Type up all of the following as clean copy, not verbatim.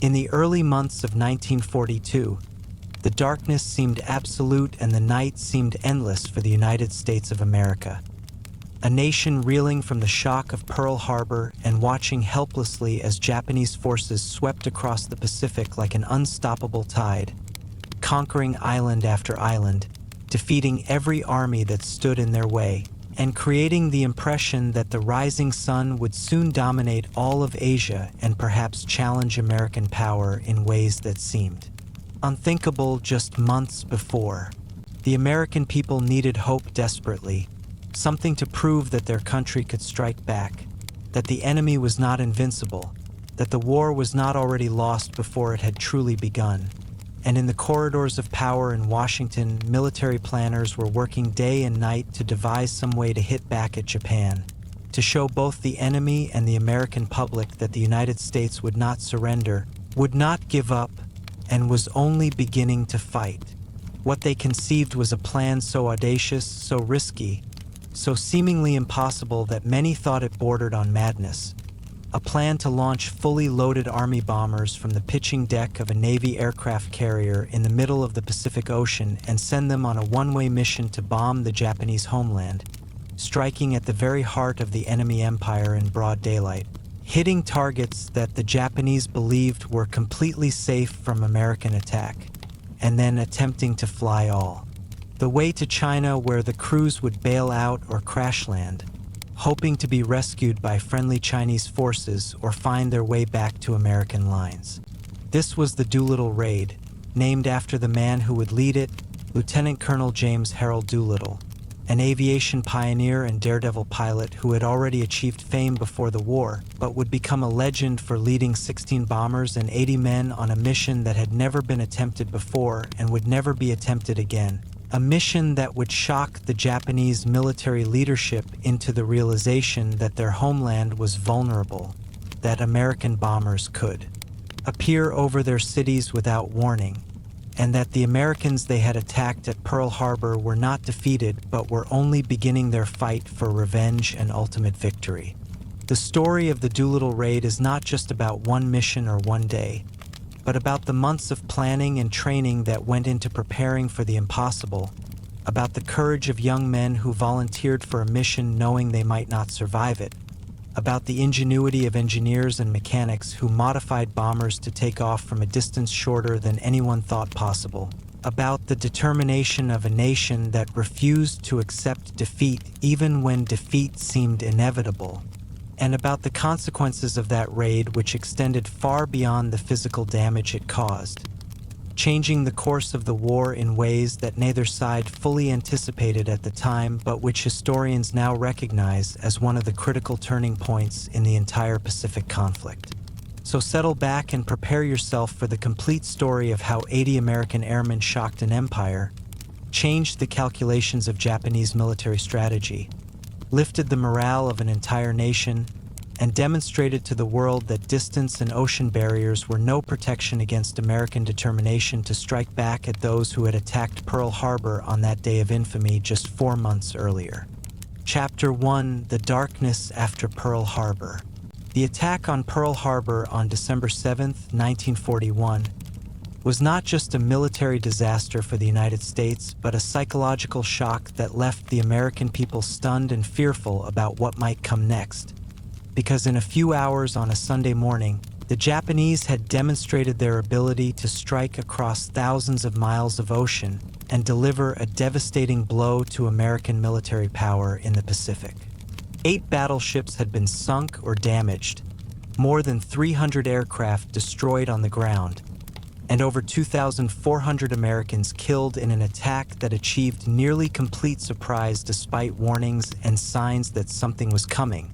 In the early months of 1942, the darkness seemed absolute and the night seemed endless for the United States of America. A nation reeling from the shock of Pearl Harbor and watching helplessly as Japanese forces swept across the Pacific like an unstoppable tide, conquering island after island, defeating every army that stood in their way, and creating the impression that the rising sun would soon dominate all of Asia and perhaps challenge American power in ways that seemed unthinkable just months before. The American people needed hope desperately, something to prove that their country could strike back, that the enemy was not invincible, that the war was not already lost before it had truly begun. And in the corridors of power in Washington, military planners were working day and night to devise some way to hit back at Japan, to show both the enemy and the American public that the United States would not surrender, would not give up, and was only beginning to fight. What they conceived was a plan so audacious, so risky, so seemingly impossible that many thought it bordered on madness. A plan to launch fully loaded Army bombers from the pitching deck of a Navy aircraft carrier in the middle of the Pacific Ocean and send them on a one-way mission to bomb the Japanese homeland, striking at the very heart of the enemy empire in broad daylight, hitting targets that the Japanese believed were completely safe from American attack, and then attempting to fly all the way to China, where the crews would bail out or crash land, hoping to be rescued by friendly Chinese forces or find their way back to American lines. This was the Doolittle Raid, named after the man who would lead it, Lieutenant Colonel James Doolittle, an aviation pioneer and daredevil pilot who had already achieved fame before the war, but would become a legend for leading 16 bombers and 80 men on a mission that had never been attempted before and would never be attempted again. A mission that would shock the Japanese military leadership into the realization that their homeland was vulnerable, that American bombers could appear over their cities without warning, and that the Americans they had attacked at Pearl Harbor were not defeated but were only beginning their fight for revenge and ultimate victory. The story of the Doolittle Raid is not just about one mission or one day, but about the months of planning and training that went into preparing for the impossible, about the courage of young men who volunteered for a mission knowing they might not survive it, about the ingenuity of engineers and mechanics who modified bombers to take off from a distance shorter than anyone thought possible, about the determination of a nation that refused to accept defeat even when defeat seemed inevitable, and about the consequences of that raid, which extended far beyond the physical damage it caused, changing the course of the war in ways that neither side fully anticipated at the time, but which historians now recognize as one of the critical turning points in the entire Pacific conflict. So settle back and prepare yourself for the complete story of how 80 American airmen shocked an empire, changed the calculations of Japanese military strategy, lifted the morale of an entire nation, and demonstrated to the world that distance and ocean barriers were no protection against American determination to strike back at those who had attacked Pearl Harbor on that day of infamy just 4 months earlier. Chapter 1: The Darkness After Pearl Harbor. The attack on Pearl Harbor on December 7, 1941, was not just a military disaster for the United States, but a psychological shock that left the American people stunned and fearful about what might come next. Because in a few hours on a Sunday morning, the Japanese had demonstrated their ability to strike across thousands of miles of ocean and deliver a devastating blow to American military power in the Pacific. 8 battleships had been sunk or damaged, more than 300 aircraft destroyed on the ground, and over 2,400 Americans killed in an attack that achieved nearly complete surprise despite warnings and signs that something was coming.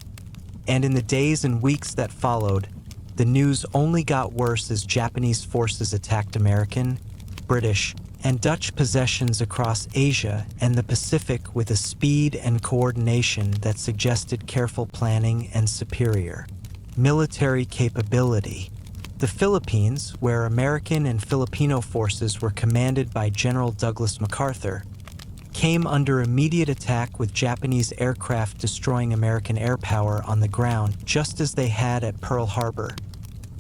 And in the days and weeks that followed, the news only got worse as Japanese forces attacked American, British, and Dutch possessions across Asia and the Pacific with a speed and coordination that suggested careful planning and superior military capability. The Philippines, where American and Filipino forces were commanded by General Douglas MacArthur, came under immediate attack with Japanese aircraft destroying American air power on the ground just as they had at Pearl Harbor.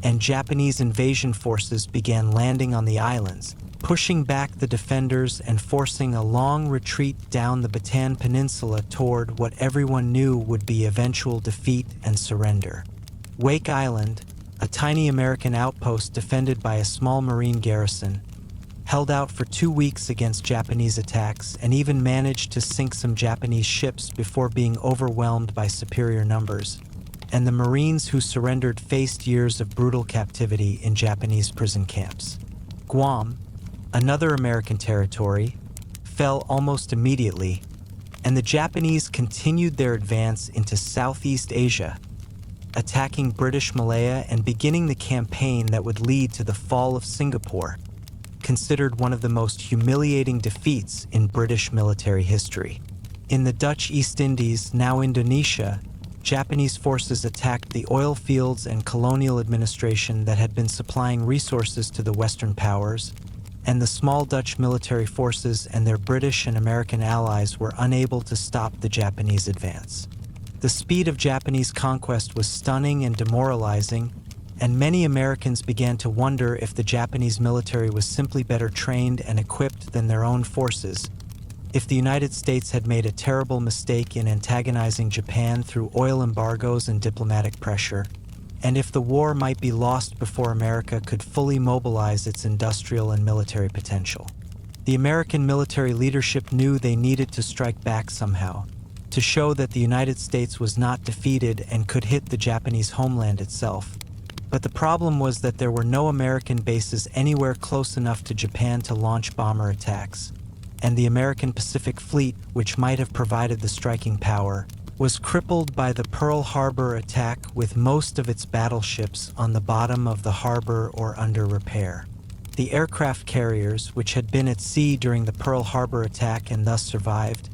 and Japanese invasion forces began landing on the islands, pushing back the defenders and forcing a long retreat down the Bataan Peninsula toward what everyone knew would be eventual defeat and surrender. Wake Island, a tiny American outpost defended by a small Marine garrison, held out for 2 weeks against Japanese attacks and even managed to sink some Japanese ships before being overwhelmed by superior numbers, and the Marines who surrendered faced years of brutal captivity in Japanese prison camps. Guam, another American territory, fell almost immediately, and the Japanese continued their advance into Southeast Asia, attacking British Malaya and beginning the campaign that would lead to the fall of Singapore, considered one of the most humiliating defeats in British military history. In the Dutch East Indies, now Indonesia, Japanese forces attacked the oil fields and colonial administration that had been supplying resources to the Western powers, and the small Dutch military forces and their British and American allies were unable to stop the Japanese advance. The speed of Japanese conquest was stunning and demoralizing, and many Americans began to wonder if the Japanese military was simply better trained and equipped than their own forces, if the United States had made a terrible mistake in antagonizing Japan through oil embargoes and diplomatic pressure, and if the war might be lost before America could fully mobilize its industrial and military potential. The American military leadership knew they needed to strike back somehow, to show that the United States was not defeated and could hit the Japanese homeland itself. But the problem was that there were no American bases anywhere close enough to Japan to launch bomber attacks, and the American Pacific Fleet, which might have provided the striking power, was crippled by the Pearl Harbor attack with most of its battleships on the bottom of the harbor or under repair. The aircraft carriers, which had been at sea during the Pearl Harbor attack and thus survived,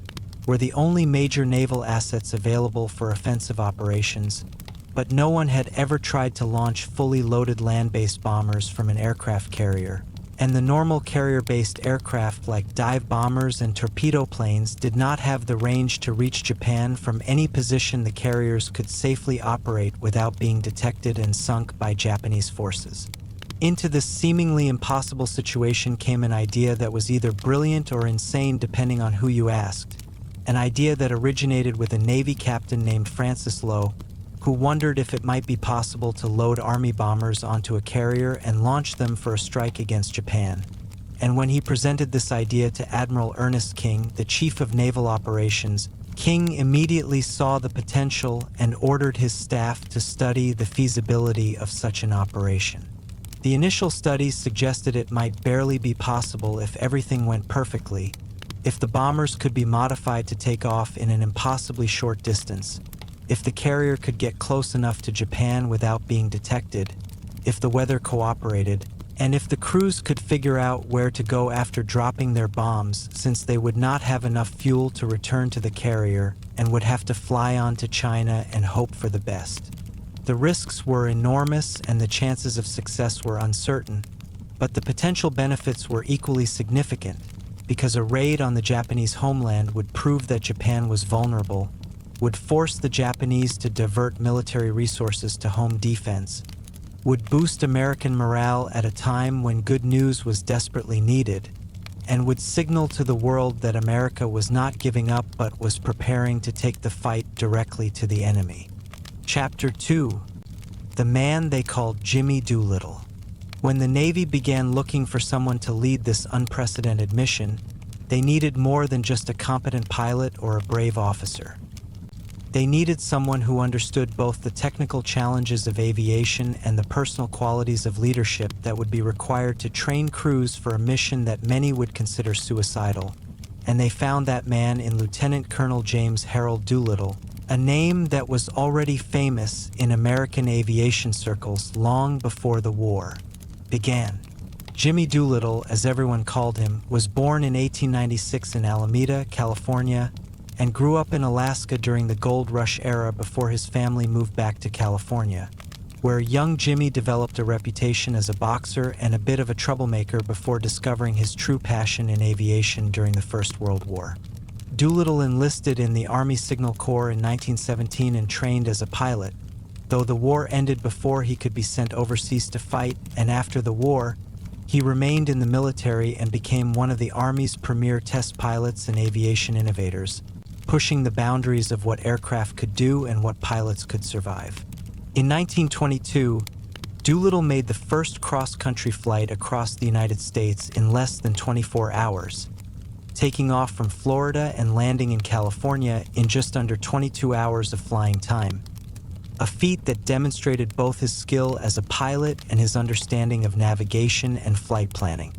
were the only major naval assets available for offensive operations, but no one had ever tried to launch fully loaded land-based bombers from an aircraft carrier, and the normal carrier-based aircraft like dive bombers and torpedo planes did not have the range to reach Japan from any position the carriers could safely operate without being detected and sunk by Japanese forces. Into this seemingly impossible situation came an idea that was either brilliant or insane depending on who you asked, an idea that originated with a Navy captain named Francis Lowe, who wondered if it might be possible to load Army bombers onto a carrier and launch them for a strike against Japan. And when he presented this idea to Admiral Ernest King, the Chief of Naval Operations, King immediately saw the potential and ordered his staff to study the feasibility of such an operation. The initial studies suggested it might barely be possible if everything went perfectly, if the bombers could be modified to take off in an impossibly short distance, if the carrier could get close enough to Japan without being detected, if the weather cooperated, and if the crews could figure out where to go after dropping their bombs, since they would not have enough fuel to return to the carrier and would have to fly on to China and hope for the best. The risks were enormous and the chances of success were uncertain, but the potential benefits were equally significant, because a raid on the Japanese homeland would prove that Japan was vulnerable, would force the Japanese to divert military resources to home defense, would boost American morale at a time when good news was desperately needed, and would signal to the world that America was not giving up but was preparing to take the fight directly to the enemy. Chapter 2: The Man They Called Jimmy Doolittle. When the Navy began looking for someone to lead this unprecedented mission, they needed more than just a competent pilot or a brave officer. They needed someone who understood both the technical challenges of aviation and the personal qualities of leadership that would be required to train crews for a mission that many would consider suicidal. And they found that man in Lieutenant Colonel James Harold Doolittle, a name that was already famous in American aviation circles long before the war began. Jimmy Doolittle, as everyone called him, was born in 1896 in Alameda, California, and grew up in Alaska during the Gold Rush era before his family moved back to California, where young Jimmy developed a reputation as a boxer and a bit of a troublemaker before discovering his true passion in aviation during the First World War. Doolittle enlisted in the Army Signal Corps in 1917 and trained as a pilot, Though the war ended before he could be sent overseas to fight, and after the war, he remained in the military and became one of the Army's premier test pilots and aviation innovators, pushing the boundaries of what aircraft could do and what pilots could survive. In 1922, Doolittle made the first cross-country flight across the United States in less than 24 hours, taking off from Florida and landing in California in just under 22 hours of flying time, a feat that demonstrated both his skill as a pilot and his understanding of navigation and flight planning.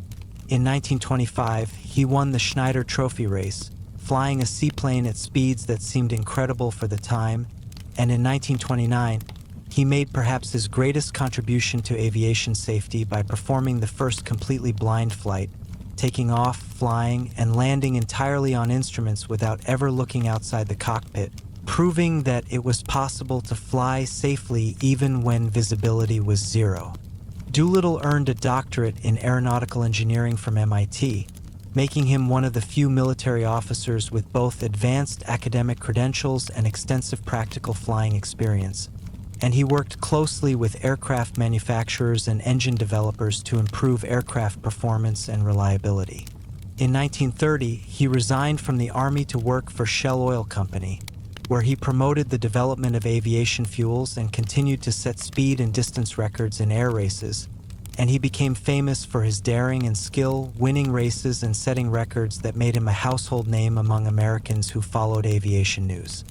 In 1925, he won the Schneider Trophy race, flying a seaplane at speeds that seemed incredible for the time, and in 1929, he made perhaps his greatest contribution to aviation safety by performing the first completely blind flight, taking off, flying, and landing entirely on instruments without ever looking outside the cockpit, proving that it was possible to fly safely even when visibility was zero. Doolittle earned a doctorate in aeronautical engineering from MIT, making him one of the few military officers with both advanced academic credentials and extensive practical flying experience. And he worked closely with aircraft manufacturers and engine developers to improve aircraft performance and reliability. In 1930, he resigned from the Army to work for Shell Oil Company, where he promoted the development of aviation fuels and continued to set speed and distance records in air races, and he became famous for his daring and skill, winning races and setting records that made him a household name among Americans who followed aviation news.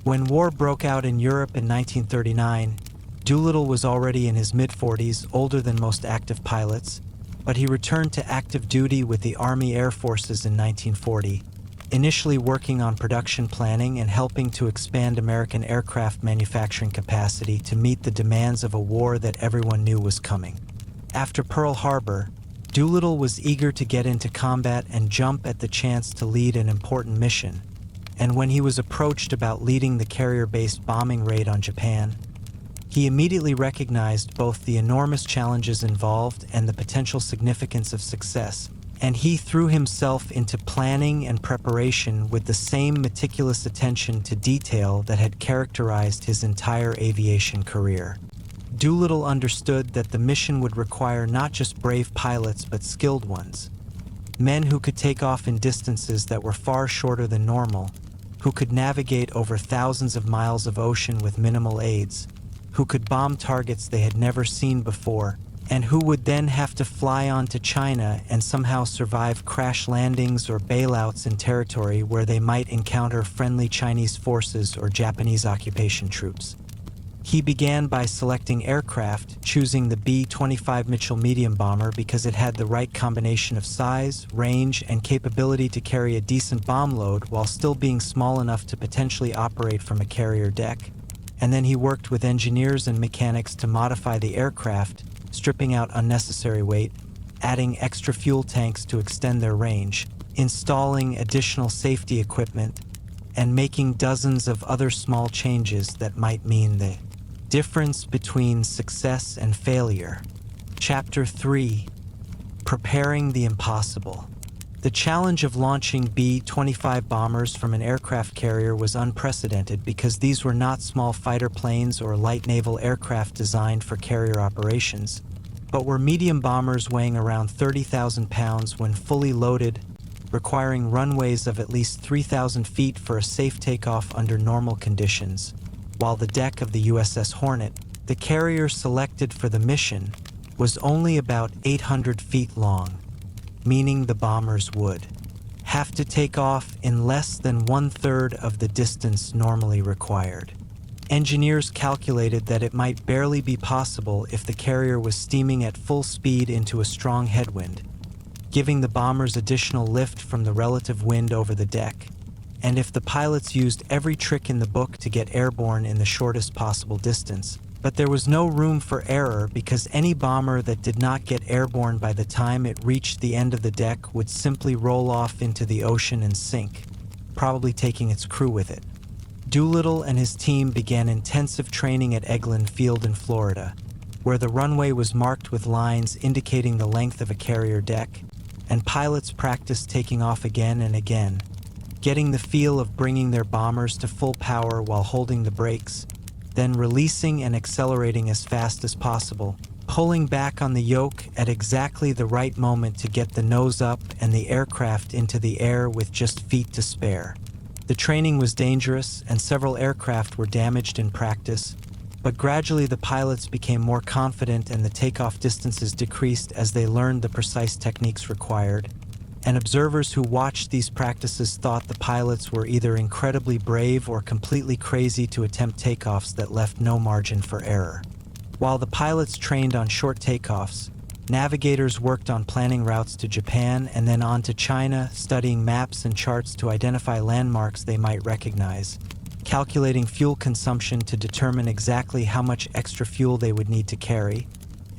When war broke out in Europe in 1939, Doolittle was already in his mid-40s, older than most active pilots, but he returned to active duty with the Army Air Forces in 1940, initially working on production planning and helping to expand American aircraft manufacturing capacity to meet the demands of a war that everyone knew was coming. After Pearl Harbor, Doolittle was eager to get into combat and jump at the chance to lead an important mission, and when he was approached about leading the carrier-based bombing raid on Japan, he immediately recognized both the enormous challenges involved and the potential significance of success, and he threw himself into planning and preparation with the same meticulous attention to detail that had characterized his entire aviation career. Doolittle understood that the mission would require not just brave pilots but skilled ones, men who could take off in distances that were far shorter than normal, who could navigate over thousands of miles of ocean with minimal aids, who could bomb targets they had never seen before, and who would then have to fly on to China and somehow survive crash landings or bailouts in territory where they might encounter friendly Chinese forces or Japanese occupation troops. He began by selecting aircraft, choosing the B-25 Mitchell medium bomber because it had the right combination of size, range, and capability to carry a decent bomb load while still being small enough to potentially operate from a carrier deck. And then he worked with engineers and mechanics to modify the aircraft, stripping out unnecessary weight, adding extra fuel tanks to extend their range, installing additional safety equipment, and making dozens of other small changes that might mean the difference between success and failure. Chapter 3: Preparing the Impossible. The challenge of launching B-25 bombers from an aircraft carrier was unprecedented because these were not small fighter planes or light naval aircraft designed for carrier operations, but were medium bombers weighing around 30,000 pounds when fully loaded, requiring runways of at least 3,000 feet for a safe takeoff under normal conditions, while the deck of the USS Hornet, the carrier selected for the mission, was only about 800 feet long, meaning the bombers would have to take off in less than one-third of the distance normally required. Engineers calculated that it might barely be possible if the carrier was steaming at full speed into a strong headwind, giving the bombers additional lift from the relative wind over the deck, and if the pilots used every trick in the book to get airborne in the shortest possible distance. But there was no room for error because any bomber that did not get airborne by the time it reached the end of the deck would simply roll off into the ocean and sink, probably taking its crew with it. Doolittle and his team began intensive training at Eglin Field in Florida, where the runway was marked with lines indicating the length of a carrier deck, and pilots practiced taking off again and again, getting the feel of bringing their bombers to full power while holding the brakes, then releasing and accelerating as fast as possible, pulling back on the yoke at exactly the right moment to get the nose up and the aircraft into the air with just feet to spare. The training was dangerous, and several aircraft were damaged in practice, but gradually the pilots became more confident and the takeoff distances decreased as they learned the precise techniques required. And observers who watched these practices thought the pilots were either incredibly brave or completely crazy to attempt takeoffs that left no margin for error. While the pilots trained on short takeoffs, navigators worked on planning routes to Japan and then on to China, studying maps and charts to identify landmarks they might recognize, calculating fuel consumption to determine exactly how much extra fuel they would need to carry,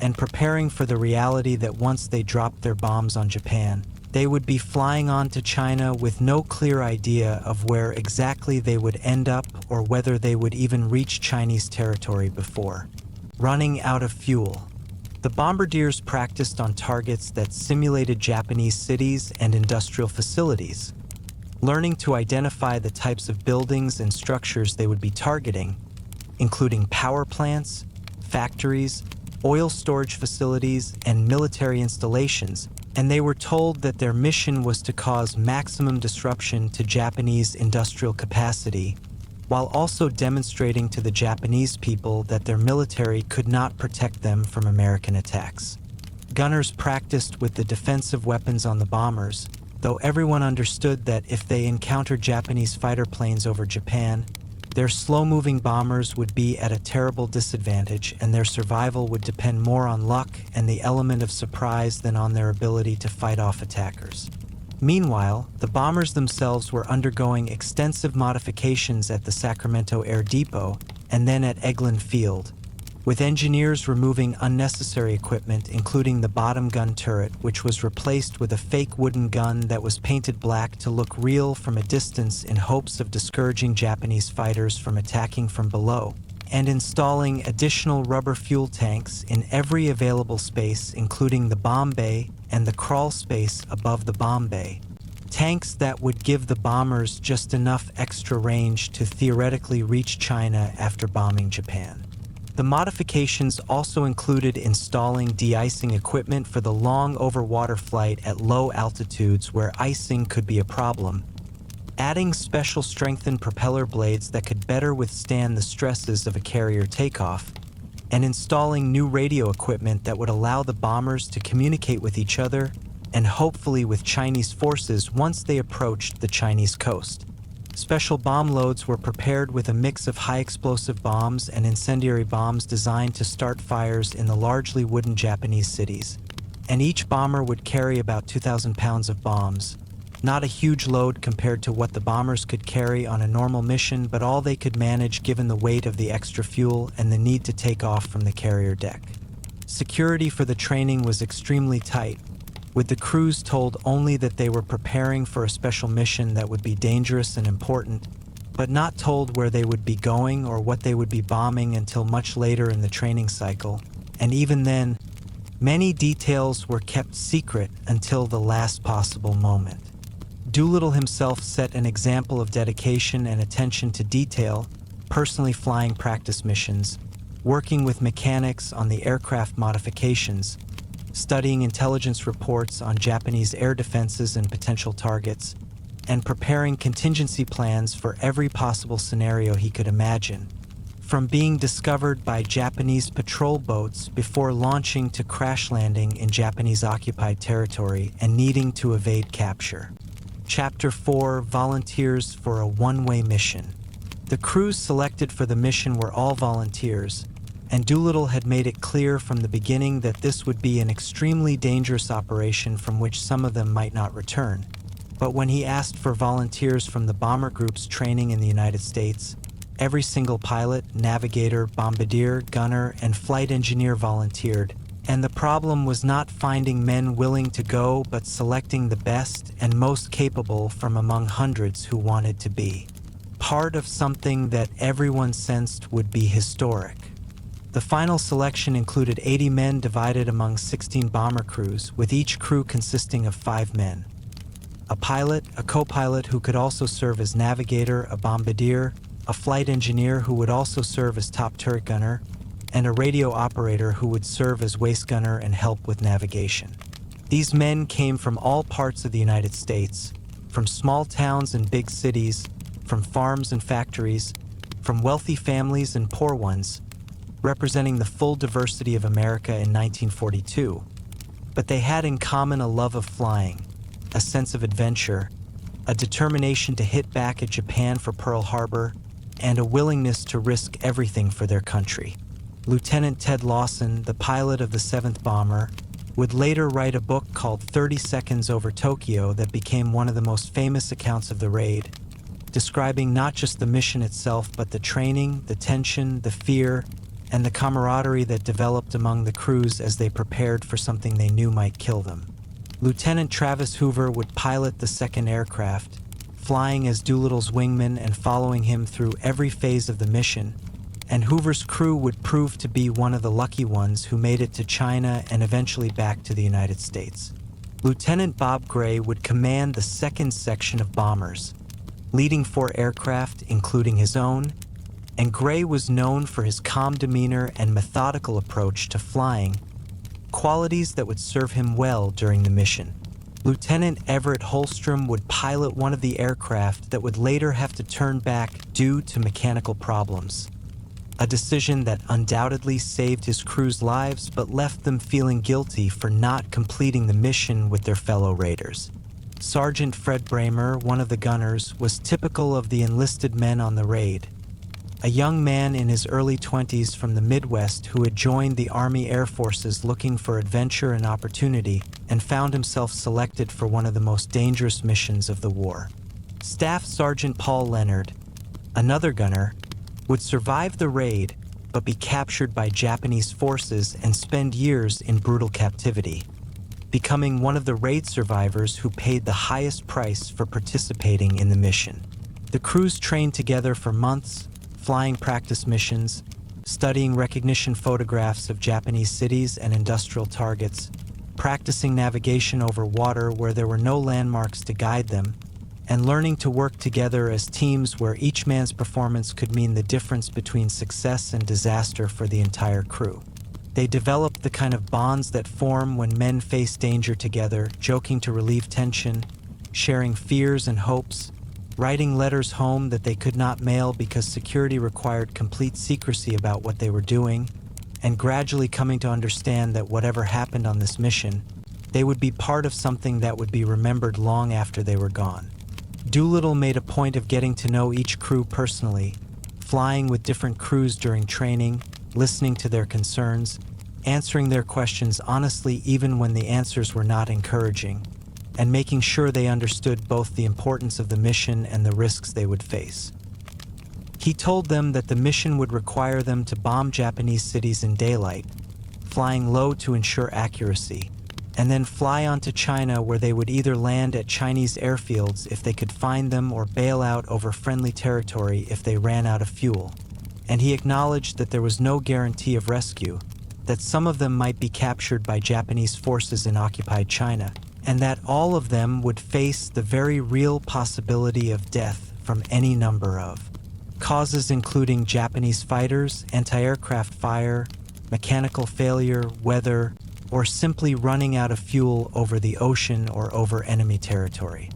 and preparing for the reality that once they dropped their bombs on Japan, they would be flying on to China with no clear idea of where exactly they would end up or whether they would even reach Chinese territory before. Running out of fuel. The bombardiers practiced on targets that simulated Japanese cities and industrial facilities, learning to identify the types of buildings and structures they would be targeting, including power plants, factories, oil storage facilities, and military installations, and they were told that their mission was to cause maximum disruption to Japanese industrial capacity, while also demonstrating to the Japanese people that their military could not protect them from American attacks. Gunners practiced with the defensive weapons on the bombers, though everyone understood that if they encountered Japanese fighter planes over Japan, their slow-moving bombers would be at a terrible disadvantage and their survival would depend more on luck and the element of surprise than on their ability to fight off attackers. Meanwhile, the bombers themselves were undergoing extensive modifications at the Sacramento Air Depot and then at Eglin Field, with engineers removing unnecessary equipment including the bottom gun turret, which was replaced with a fake wooden gun that was painted black to look real from a distance in hopes of discouraging Japanese fighters from attacking from below, and installing additional rubber fuel tanks in every available space including the bomb bay and the crawl space above the bomb bay. Tanks that would give the bombers just enough extra range to theoretically reach China after bombing Japan. The modifications also included installing de-icing equipment for the long overwater flight at low altitudes where icing could be a problem, adding special strengthened propeller blades that could better withstand the stresses of a carrier takeoff, and installing new radio equipment that would allow the bombers to communicate with each other and hopefully with Chinese forces once they approached the Chinese coast. Special bomb loads were prepared with a mix of high-explosive bombs and incendiary bombs designed to start fires in the largely wooden Japanese cities, and each bomber would carry about 2,000 pounds of bombs. Not a huge load compared to what the bombers could carry on a normal mission, but all they could manage given the weight of the extra fuel and the need to take off from the carrier deck. Security for the training was extremely tight, with the crews told only that they were preparing for a special mission that would be dangerous and important, but not told where they would be going or what they would be bombing until much later in the training cycle, and even then, many details were kept secret until the last possible moment. Doolittle himself set an example of dedication and attention to detail, personally flying practice missions, working with mechanics on the aircraft modifications, studying intelligence reports on Japanese air defenses and potential targets, and preparing contingency plans for every possible scenario he could imagine, from being discovered by Japanese patrol boats before launching to crash landing in Japanese-occupied territory and needing to evade capture. Chapter 4: Volunteers for a One-Way Mission. The crews selected for the mission were all volunteers, and Doolittle had made it clear from the beginning that this would be an extremely dangerous operation from which some of them might not return. But when he asked for volunteers from the bomber groups training in the United States, every single pilot, navigator, bombardier, gunner, and flight engineer volunteered, and the problem was not finding men willing to go but selecting the best and most capable from among hundreds who wanted to be part of something that everyone sensed would be historic. The final selection included 80 men divided among 16 bomber crews, with each crew consisting of 5 men. A pilot, a co-pilot who could also serve as navigator, a bombardier, a flight engineer who would also serve as top turret gunner, and a radio operator who would serve as waist gunner and help with navigation. These men came from all parts of the United States, from small towns and big cities, from farms and factories, from wealthy families and poor ones, representing the full diversity of America in 1942. But they had in common a love of flying, a sense of adventure, a determination to hit back at Japan for Pearl Harbor, and a willingness to risk everything for their country. Lieutenant Ted Lawson, the pilot of the 7th Bomber, would later write a book called 30 Seconds Over Tokyo that became one of the most famous accounts of the raid, describing not just the mission itself but the training, the tension, the fear, and the camaraderie that developed among the crews as they prepared for something they knew might kill them. Lieutenant Travis Hoover would pilot the second aircraft, flying as Doolittle's wingman and following him through every phase of the mission, and Hoover's crew would prove to be one of the lucky ones who made it to China and eventually back to the United States. Lieutenant Bob Gray would command the second section of bombers, leading 4 aircraft, including his own, and Gray was known for his calm demeanor and methodical approach to flying, qualities that would serve him well during the mission. Lieutenant Everett Holstrom would pilot one of the aircraft that would later have to turn back due to mechanical problems, a decision that undoubtedly saved his crew's lives but left them feeling guilty for not completing the mission with their fellow raiders. Sergeant Fred Bramer, one of the gunners, was typical of the enlisted men on the raid, a young man in his early 20s from the Midwest who had joined the Army Air Forces looking for adventure and opportunity and found himself selected for one of the most dangerous missions of the war. Staff Sergeant Paul Leonard, another gunner, would survive the raid but be captured by Japanese forces and spend years in brutal captivity, becoming one of the raid survivors who paid the highest price for participating in the mission. The crews trained together for months, flying practice missions, studying recognition photographs of Japanese cities and industrial targets, practicing navigation over water where there were no landmarks to guide them, and learning to work together as teams where each man's performance could mean the difference between success and disaster for the entire crew. They developed the kind of bonds that form when men face danger together, joking to relieve tension, sharing fears and hopes, writing letters home that they could not mail because security required complete secrecy about what they were doing, and gradually coming to understand that whatever happened on this mission, they would be part of something that would be remembered long after they were gone. Doolittle made a point of getting to know each crew personally, flying with different crews during training, listening to their concerns, answering their questions honestly even when the answers were not encouraging, and making sure they understood both the importance of the mission and the risks they would face. He told them that the mission would require them to bomb Japanese cities in daylight, flying low to ensure accuracy, and then fly on to China where they would either land at Chinese airfields if they could find them or bail out over friendly territory if they ran out of fuel. And he acknowledged that there was no guarantee of rescue, that some of them might be captured by Japanese forces in occupied China, and that all of them would face the very real possibility of death from any number of causes, including Japanese fighters, anti-aircraft fire, mechanical failure, weather, or simply running out of fuel over the ocean or over enemy territory.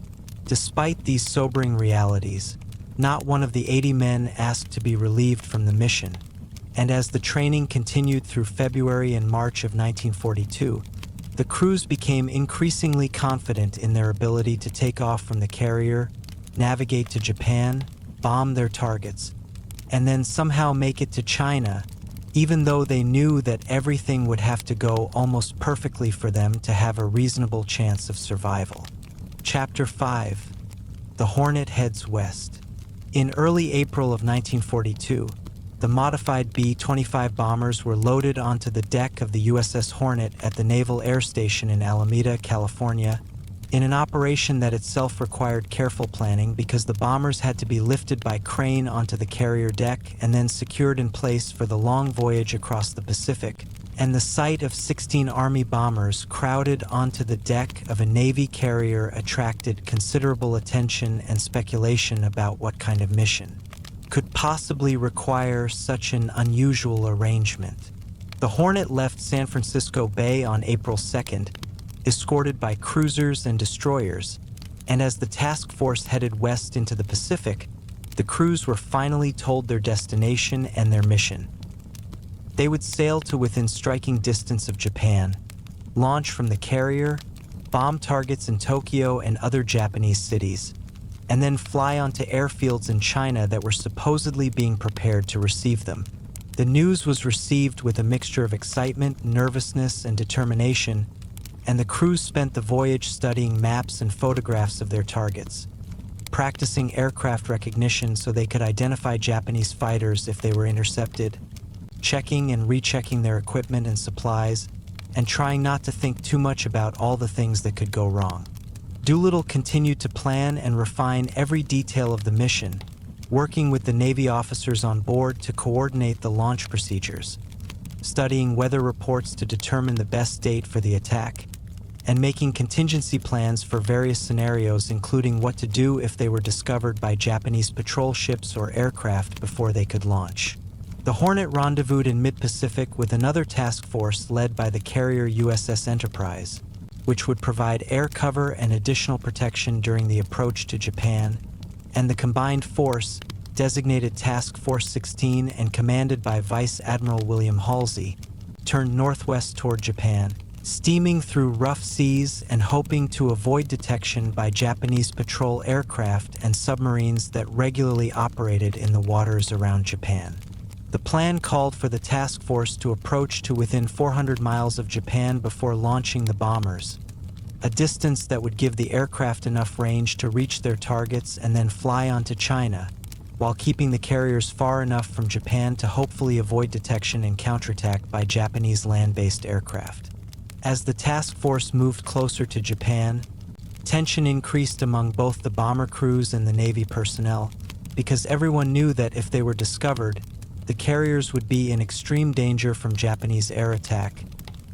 Despite these sobering realities, not one of the 80 men asked to be relieved from the mission, and as the training continued through February and March of 1942, the crews became increasingly confident in their ability to take off from the carrier, navigate to Japan, bomb their targets, and then somehow make it to China, even though they knew that everything would have to go almost perfectly for them to have a reasonable chance of survival. Chapter 5. The Hornet heads west. In early April of 1942, the modified B-25 bombers were loaded onto the deck of the USS Hornet at the Naval Air Station in Alameda, California, in an operation that itself required careful planning because the bombers had to be lifted by crane onto the carrier deck and then secured in place for the long voyage across the Pacific, and the sight of 16 Army bombers crowded onto the deck of a Navy carrier attracted considerable attention and speculation about what kind of mission. could possibly require such an unusual arrangement. The Hornet left San Francisco Bay on April 2nd, escorted by cruisers and destroyers, and as the task force headed west into the Pacific, the crews were finally told their destination and their mission. They would sail to within striking distance of Japan, launch from the carrier, bomb targets in Tokyo and other Japanese cities, and then fly onto airfields in China that were supposedly being prepared to receive them. The news was received with a mixture of excitement, nervousness, and determination, and the crews spent the voyage studying maps and photographs of their targets, practicing aircraft recognition so they could identify Japanese fighters if they were intercepted, checking and rechecking their equipment and supplies, and trying not to think too much about all the things that could go wrong. Doolittle continued to plan and refine every detail of the mission, working with the Navy officers on board to coordinate the launch procedures, studying weather reports to determine the best date for the attack, and making contingency plans for various scenarios, including what to do if they were discovered by Japanese patrol ships or aircraft before they could launch. The Hornet rendezvoused in mid-Pacific with another task force led by the carrier USS Enterprise, which would provide air cover and additional protection during the approach to Japan, and the combined force, designated Task Force 16 and commanded by Vice Admiral William Halsey, turned northwest toward Japan, steaming through rough seas and hoping to avoid detection by Japanese patrol aircraft and submarines that regularly operated in the waters around Japan. The plan called for the task force to approach to within 400 miles of Japan before launching the bombers, a distance that would give the aircraft enough range to reach their targets and then fly onto China, while keeping the carriers far enough from Japan to hopefully avoid detection and counterattack by Japanese land-based aircraft. As the task force moved closer to Japan, tension increased among both the bomber crews and the Navy personnel, because everyone knew that if they were discovered, the carriers would be in extreme danger from Japanese air attack,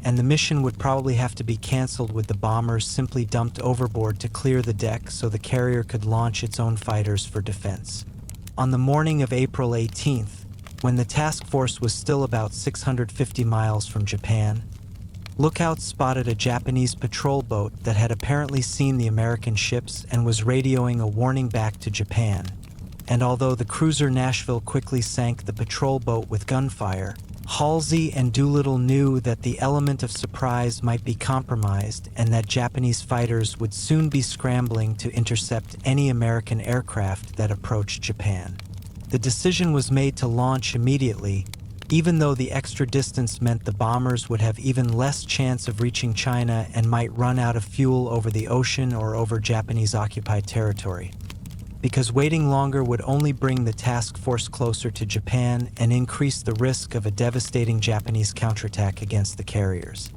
and the mission would probably have to be canceled with the bombers simply dumped overboard to clear the deck so the carrier could launch its own fighters for defense. On the morning of April 18th, when the task force was still about 650 miles from Japan, lookouts spotted a Japanese patrol boat that had apparently seen the American ships and was radioing a warning back to Japan. And although the cruiser Nashville quickly sank the patrol boat with gunfire, Halsey and Doolittle knew that the element of surprise might be compromised and that Japanese fighters would soon be scrambling to intercept any American aircraft that approached Japan. The decision was made to launch immediately, even though the extra distance meant the bombers would have even less chance of reaching China and might run out of fuel over the ocean or over Japanese-occupied territory, because waiting longer would only bring the task force closer to Japan and increase the risk of a devastating Japanese counterattack against the carriers.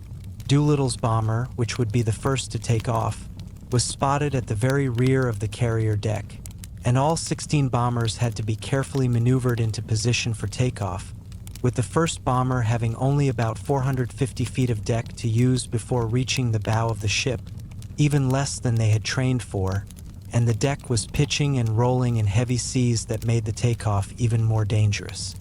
Doolittle's bomber, which would be the first to take off, was spotted at the very rear of the carrier deck, and all 16 bombers had to be carefully maneuvered into position for takeoff, with the first bomber having only about 450 feet of deck to use before reaching the bow of the ship, even less than they had trained for, and the deck was pitching and rolling in heavy seas that made the takeoff even more dangerous.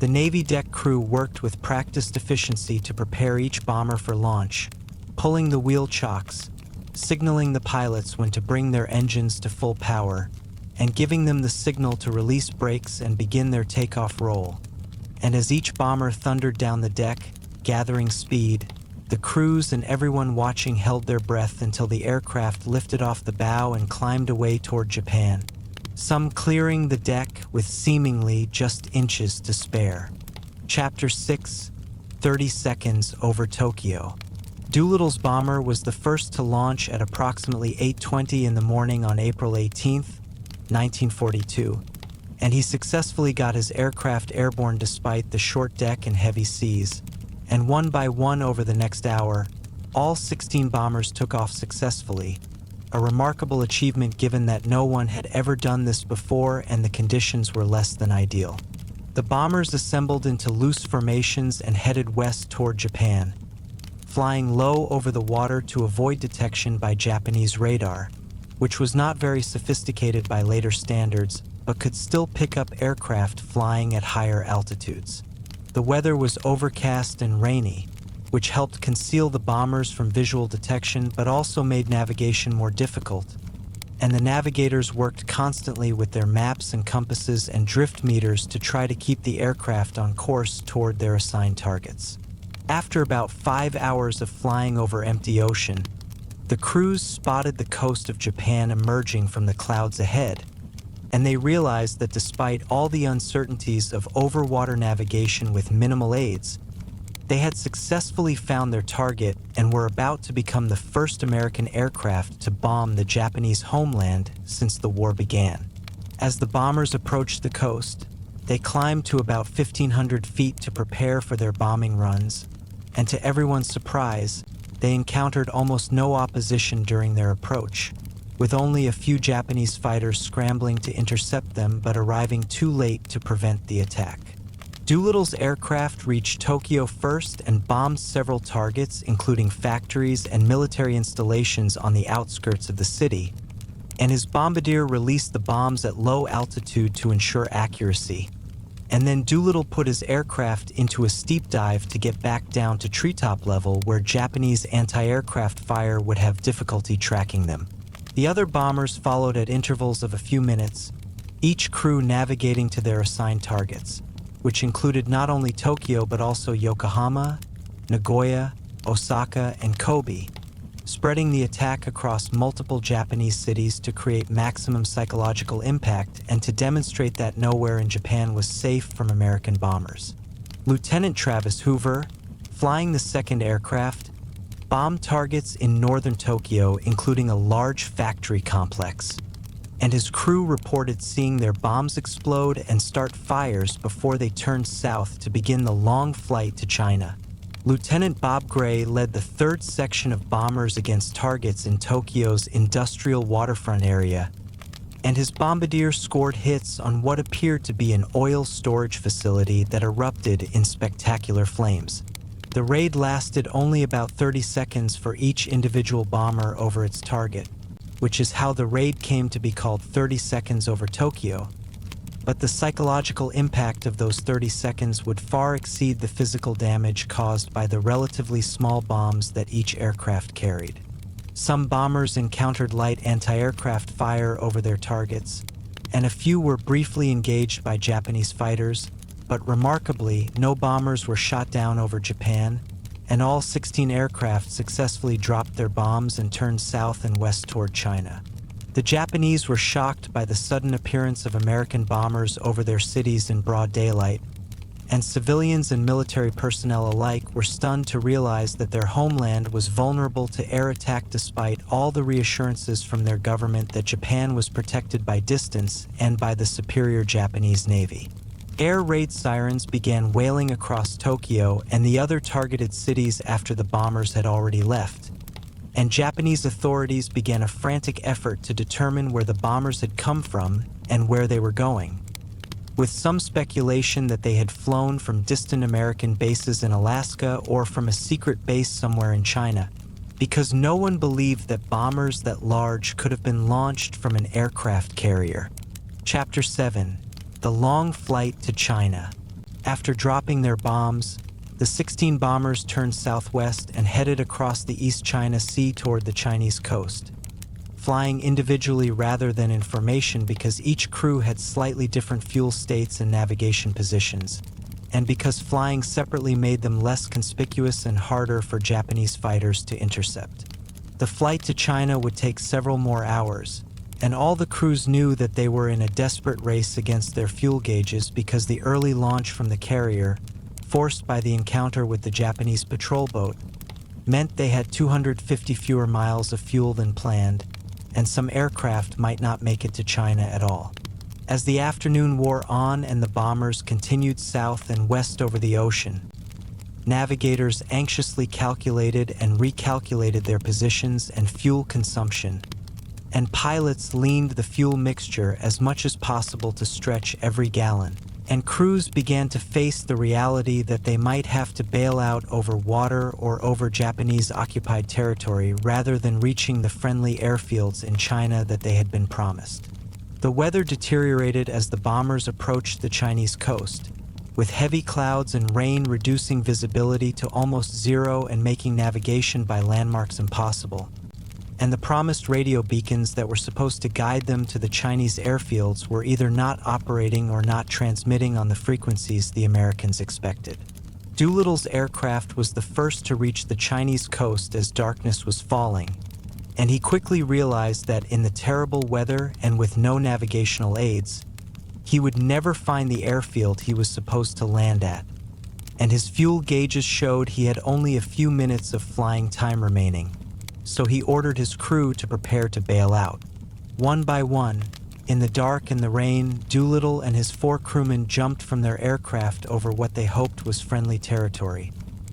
The Navy deck crew worked with practiced efficiency to prepare each bomber for launch, pulling the wheel chocks, signaling the pilots when to bring their engines to full power, and giving them the signal to release brakes and begin their takeoff roll. And as each bomber thundered down the deck, gathering speed, the crews and everyone watching held their breath until the aircraft lifted off the bow and climbed away toward Japan, some clearing the deck with seemingly just inches to spare. Chapter 6, 30 Seconds Over Tokyo. Doolittle's bomber was the first to launch at approximately 8:20 in the morning on April 18th, 1942, and he successfully got his aircraft airborne despite the short deck and heavy seas. And one by one over the next hour, all 16 bombers took off successfully, a remarkable achievement given that no one had ever done this before and the conditions were less than ideal. The bombers assembled into loose formations and headed west toward Japan, flying low over the water to avoid detection by Japanese radar, which was not very sophisticated by later standards, but could still pick up aircraft flying at higher altitudes. The weather was overcast and rainy, which helped conceal the bombers from visual detection but also made navigation more difficult, and the navigators worked constantly with their maps and compasses and drift meters to try to keep the aircraft on course toward their assigned targets. After about 5 hours of flying over empty ocean, the crews spotted the coast of Japan emerging from the clouds ahead, and they realized that despite all the uncertainties of overwater navigation with minimal aids, they had successfully found their target and were about to become the first American aircraft to bomb the Japanese homeland since the war began. As the bombers approached the coast, they climbed to about 1,500 feet to prepare for their bombing runs, and to everyone's surprise, they encountered almost no opposition during their approach, with only a few Japanese fighters scrambling to intercept them but arriving too late to prevent the attack. Doolittle's aircraft reached Tokyo first and bombed several targets, including factories and military installations on the outskirts of the city, and his bombardier released the bombs at low altitude to ensure accuracy. And then Doolittle put his aircraft into a steep dive to get back down to treetop level where Japanese anti-aircraft fire would have difficulty tracking them. The other bombers followed at intervals of a few minutes, each crew navigating to their assigned targets, which included not only Tokyo but also Yokohama, Nagoya, Osaka, and Kobe, spreading the attack across multiple Japanese cities to create maximum psychological impact and to demonstrate that nowhere in Japan was safe from American bombers. Lieutenant Travis Hoover, flying the second aircraft, bombed targets in northern Tokyo, including a large factory complex, and his crew reported seeing their bombs explode and start fires before they turned south to begin the long flight to China. Lieutenant Bob Gray led the third section of bombers against targets in Tokyo's industrial waterfront area, and his bombardier scored hits on what appeared to be an oil storage facility that erupted in spectacular flames. The raid lasted only about 30 seconds for each individual bomber over its target, which is how the raid came to be called 30 seconds over Tokyo. But the psychological impact of those 30 seconds would far exceed the physical damage caused by the relatively small bombs that each aircraft carried. Some bombers encountered light anti-aircraft fire over their targets, and a few were briefly engaged by Japanese fighters, but remarkably, no bombers were shot down over Japan, and all 16 aircraft successfully dropped their bombs and turned south and west toward China. The Japanese were shocked by the sudden appearance of American bombers over their cities in broad daylight, and civilians and military personnel alike were stunned to realize that their homeland was vulnerable to air attack despite all the reassurances from their government that Japan was protected by distance and by the superior Japanese Navy. Air raid sirens began wailing across Tokyo and the other targeted cities after the bombers had already left, and Japanese authorities began a frantic effort to determine where the bombers had come from and where they were going, with some speculation that they had flown from distant American bases in Alaska or from a secret base somewhere in China, because no one believed that bombers that large could have been launched from an aircraft carrier. Chapter 7. The Long Flight to China. After dropping their bombs, the 16 bombers turned southwest and headed across the East China Sea toward the Chinese coast, flying individually rather than in formation because each crew had slightly different fuel states and navigation positions, and because flying separately made them less conspicuous and harder for Japanese fighters to intercept. The flight to China would take several more hours, and all the crews knew that they were in a desperate race against their fuel gauges because the early launch from the carrier, forced by the encounter with the Japanese patrol boat, meant they had 250 fewer miles of fuel than planned, and some aircraft might not make it to China at all. As the afternoon wore on and the bombers continued south and west over the ocean, navigators anxiously calculated and recalculated their positions and fuel consumption, and pilots leaned the fuel mixture as much as possible to stretch every gallon, and crews began to face the reality that they might have to bail out over water or over Japanese-occupied territory rather than reaching the friendly airfields in China that they had been promised. The weather deteriorated as the bombers approached the Chinese coast, with heavy clouds and rain reducing visibility to almost zero and making navigation by landmarks impossible. And the promised radio beacons that were supposed to guide them to the Chinese airfields were either not operating or not transmitting on the frequencies the Americans expected. Doolittle's aircraft was the first to reach the Chinese coast as darkness was falling, and he quickly realized that in the terrible weather and with no navigational aids, he would never find the airfield he was supposed to land at, and his fuel gauges showed he had only a few minutes of flying time remaining, so he ordered his crew to prepare to bail out. One by one, in the dark and the rain, Doolittle and his 4 crewmen jumped from their aircraft over what they hoped was friendly territory,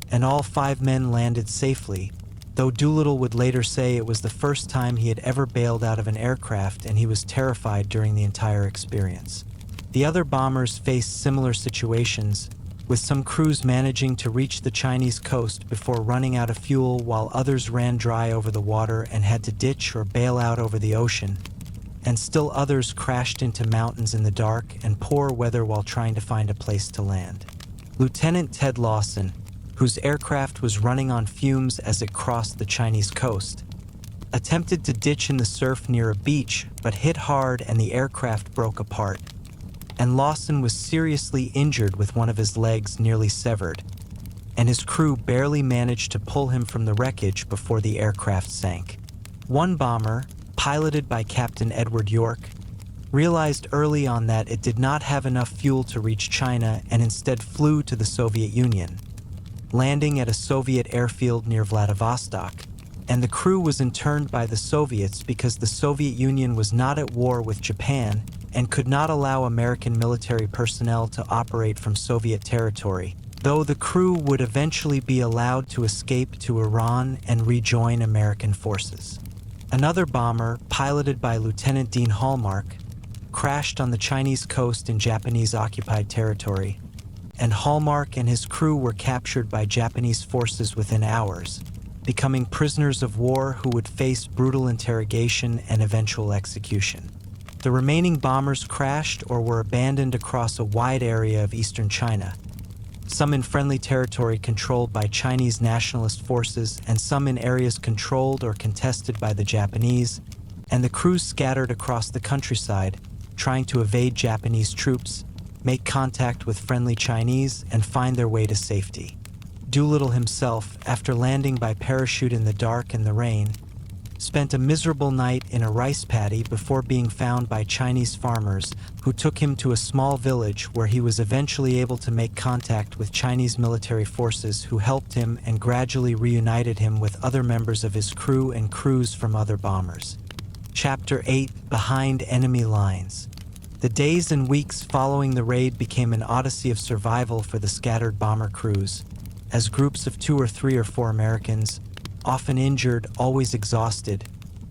and all 5 men landed safely, though Doolittle would later say it was the first time he had ever bailed out of an aircraft and he was terrified during the entire experience. The other bombers faced similar situations, with some crews managing to reach the Chinese coast before running out of fuel while others ran dry over the water and had to ditch or bail out over the ocean, and still others crashed into mountains in the dark and poor weather while trying to find a place to land. Lieutenant Ted Lawson, whose aircraft was running on fumes as it crossed the Chinese coast, attempted to ditch in the surf near a beach but hit hard and the aircraft broke apart, and Lawson was seriously injured with one of his legs nearly severed, and his crew barely managed to pull him from the wreckage before the aircraft sank. One bomber, piloted by Captain Edward York, realized early on that it did not have enough fuel to reach China and instead flew to the Soviet Union, landing at a Soviet airfield near Vladivostok, and the crew was interned by the Soviets because the Soviet Union was not at war with Japan and could not allow American military personnel to operate from Soviet territory, though the crew would eventually be allowed to escape to Iran and rejoin American forces. Another bomber, piloted by Lieutenant Dean Hallmark, crashed on the Chinese coast in Japanese-occupied territory, and Hallmark and his crew were captured by Japanese forces within hours, becoming prisoners of war who would face brutal interrogation and eventual execution. The remaining bombers crashed or were abandoned across a wide area of eastern China, some in friendly territory controlled by Chinese nationalist forces and some in areas controlled or contested by the Japanese, and the crews scattered across the countryside, trying to evade Japanese troops, make contact with friendly Chinese, and find their way to safety. Doolittle himself, after landing by parachute in the dark and the rain, spent a miserable night in a rice paddy before being found by Chinese farmers who took him to a small village where he was eventually able to make contact with Chinese military forces who helped him and gradually reunited him with other members of his crew and crews from other bombers. Chapter 8: Behind Enemy Lines. The days and weeks following the raid became an odyssey of survival for the scattered bomber crews, as groups of 2 or 3 or 4 Americans, often injured, always exhausted,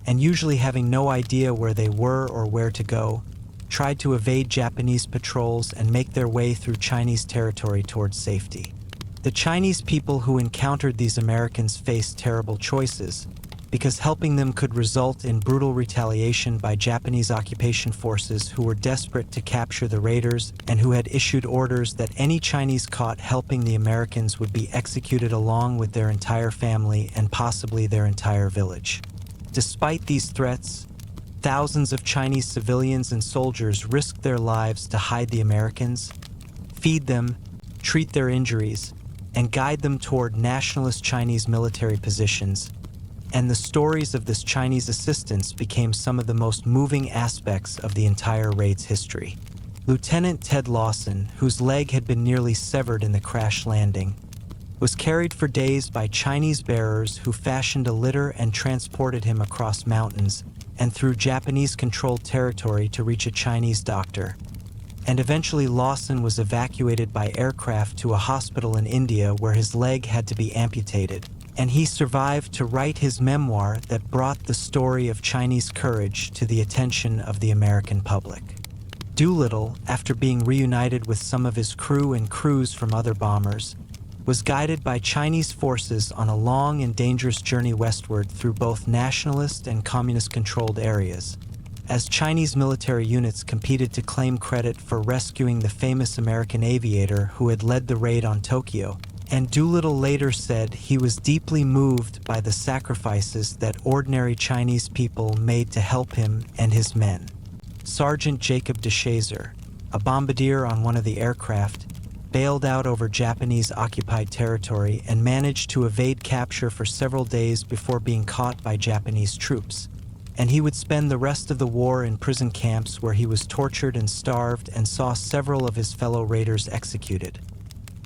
and usually having no idea where they were or where to go, tried to evade Japanese patrols and make their way through Chinese territory towards safety. The Chinese people who encountered these Americans faced terrible choices, because helping them could result in brutal retaliation by Japanese occupation forces who were desperate to capture the raiders and who had issued orders that any Chinese caught helping the Americans would be executed along with their entire family and possibly their entire village. Despite these threats, thousands of Chinese civilians and soldiers risked their lives to hide the Americans, feed them, treat their injuries, and guide them toward nationalist Chinese military positions, and the stories of this Chinese assistance became some of the most moving aspects of the entire raid's history. Lieutenant Ted Lawson, whose leg had been nearly severed in the crash landing, was carried for days by Chinese bearers who fashioned a litter and transported him across mountains and through Japanese-controlled territory to reach a Chinese doctor. And eventually Lawson was evacuated by aircraft to a hospital in India where his leg had to be amputated, and he survived to write his memoir that brought the story of Chinese courage to the attention of the American public. Doolittle, after being reunited with some of his crew and crews from other bombers, was guided by Chinese forces on a long and dangerous journey westward through both nationalist and communist-controlled areas, as Chinese military units competed to claim credit for rescuing the famous American aviator who had led the raid on Tokyo, and Doolittle later said he was deeply moved by the sacrifices that ordinary Chinese people made to help him and his men. Sergeant Jacob DeShazer, a bombardier on one of the aircraft, bailed out over Japanese-occupied territory and managed to evade capture for several days before being caught by Japanese troops. And he would spend the rest of the war in prison camps where he was tortured and starved and saw several of his fellow raiders executed.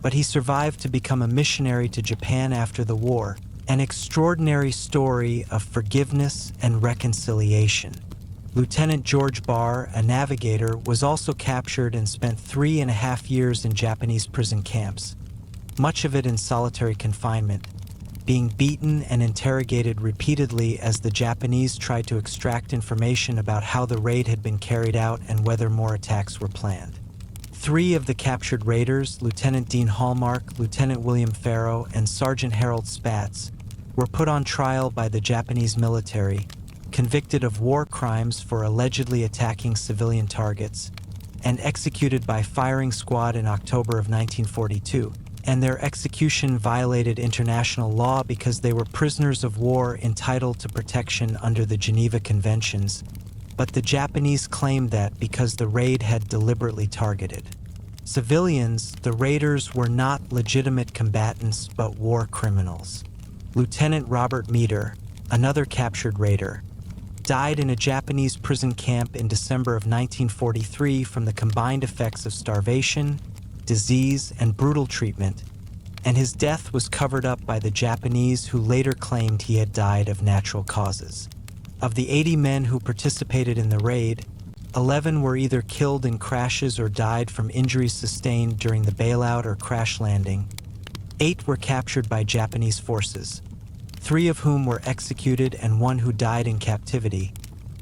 But he survived to become a missionary to Japan after the war, an extraordinary story of forgiveness and reconciliation. Lieutenant George Barr, a navigator, was also captured and spent 3.5 years in Japanese prison camps, much of it in solitary confinement, being beaten and interrogated repeatedly as the Japanese tried to extract information about how the raid had been carried out and whether more attacks were planned. 3 of the captured raiders, Lieutenant Dean Hallmark, Lieutenant William Farrow, and Sergeant Harold Spatz, were put on trial by the Japanese military, convicted of war crimes for allegedly attacking civilian targets, and executed by firing squad in October of 1942. And their execution violated international law because they were prisoners of war entitled to protection under the Geneva Conventions, but the Japanese claimed that because the raid had deliberately targeted civilians, the raiders were not legitimate combatants but war criminals. Lieutenant Robert Meader, another captured raider, died in a Japanese prison camp in December of 1943 from the combined effects of starvation, disease, and brutal treatment, and his death was covered up by the Japanese, who later claimed he had died of natural causes. Of the 80 men who participated in the raid, 11 were either killed in crashes or died from injuries sustained during the bailout or crash landing. 8 were captured by Japanese forces, 3 of whom were executed and 1 who died in captivity,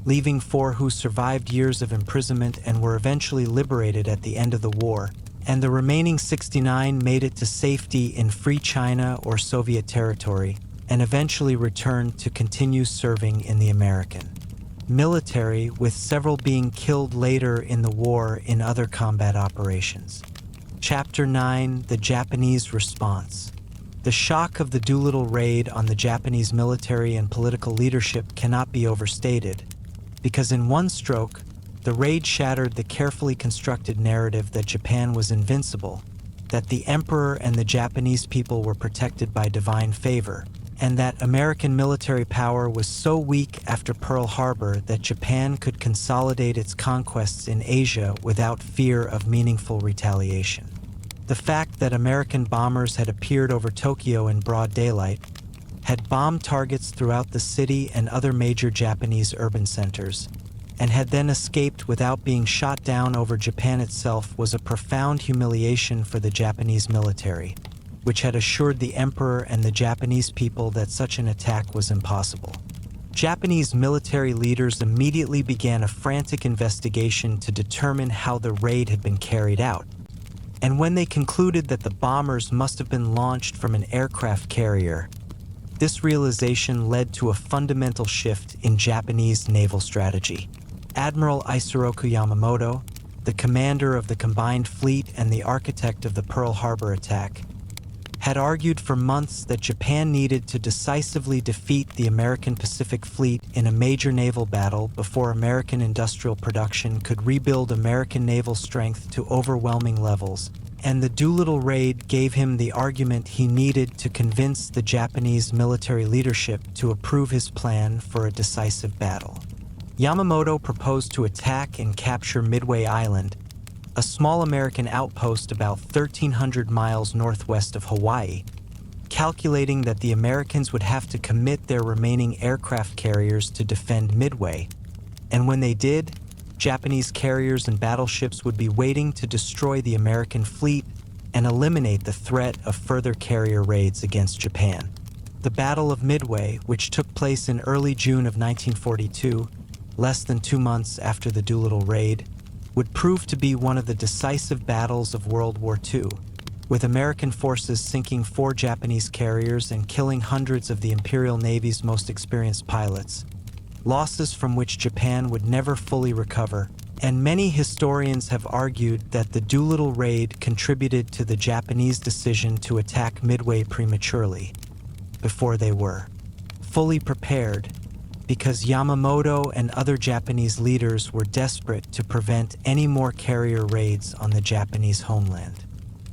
leaving 4 who survived years of imprisonment and were eventually liberated at the end of the war, and the remaining 69 made it to safety in Free China or Soviet territory, and eventually returned to continue serving in the American military, with several being killed later in the war in other combat operations. Chapter 9: The Japanese Response. The shock of the Doolittle Raid on the Japanese military and political leadership cannot be overstated, because in one stroke, the raid shattered the carefully constructed narrative that Japan was invincible, that the emperor and the Japanese people were protected by divine favor, and that American military power was so weak after Pearl Harbor that Japan could consolidate its conquests in Asia without fear of meaningful retaliation. The fact that American bombers had appeared over Tokyo in broad daylight, had bombed targets throughout the city and other major Japanese urban centers, and had then escaped without being shot down over Japan itself was a profound humiliation for the Japanese military, which had assured the emperor and the Japanese people that such an attack was impossible. Japanese military leaders immediately began a frantic investigation to determine how the raid had been carried out, and when they concluded that the bombers must have been launched from an aircraft carrier, this realization led to a fundamental shift in Japanese naval strategy. Admiral Isoroku Yamamoto, the commander of the combined fleet and the architect of the Pearl Harbor attack, had argued for months that Japan needed to decisively defeat the American Pacific Fleet in a major naval battle before American industrial production could rebuild American naval strength to overwhelming levels, and the Doolittle Raid gave him the argument he needed to convince the Japanese military leadership to approve his plan for a decisive battle. Yamamoto proposed to attack and capture Midway Island, a small American outpost about 1,300 miles northwest of Hawaii, calculating that the Americans would have to commit their remaining aircraft carriers to defend Midway, and when they did, Japanese carriers and battleships would be waiting to destroy the American fleet and eliminate the threat of further carrier raids against Japan. The Battle of Midway, which took place in early June of 1942, less than 2 months after the Doolittle Raid, would prove to be one of the decisive battles of World War II, with American forces sinking 4 Japanese carriers and killing hundreds of the Imperial Navy's most experienced pilots. losses from which Japan would never fully recover, and many historians have argued that the Doolittle Raid contributed to the Japanese decision to attack Midway prematurely, before they were fully prepared, because Yamamoto and other Japanese leaders were desperate to prevent any more carrier raids on the Japanese homeland.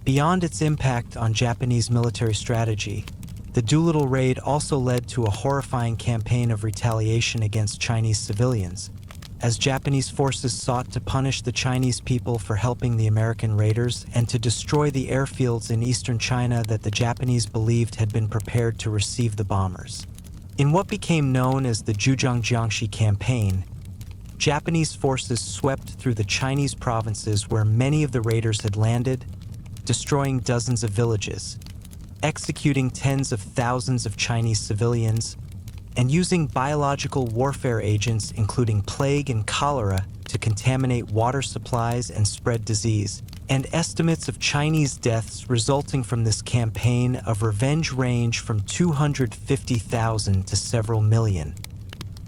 Beyond its impact on Japanese military strategy, the Doolittle Raid also led to a horrifying campaign of retaliation against Chinese civilians, as Japanese forces sought to punish the Chinese people for helping the American raiders and to destroy the airfields in eastern China that the Japanese believed had been prepared to receive the bombers. In what became known as the Zhujiang-Jiangxi campaign, Japanese forces swept through the Chinese provinces where many of the raiders had landed, destroying dozens of villages, executing tens of thousands of Chinese civilians, and using biological warfare agents including plague and cholera to contaminate water supplies and spread disease. And estimates of Chinese deaths resulting from this campaign of revenge range from 250,000 to several million,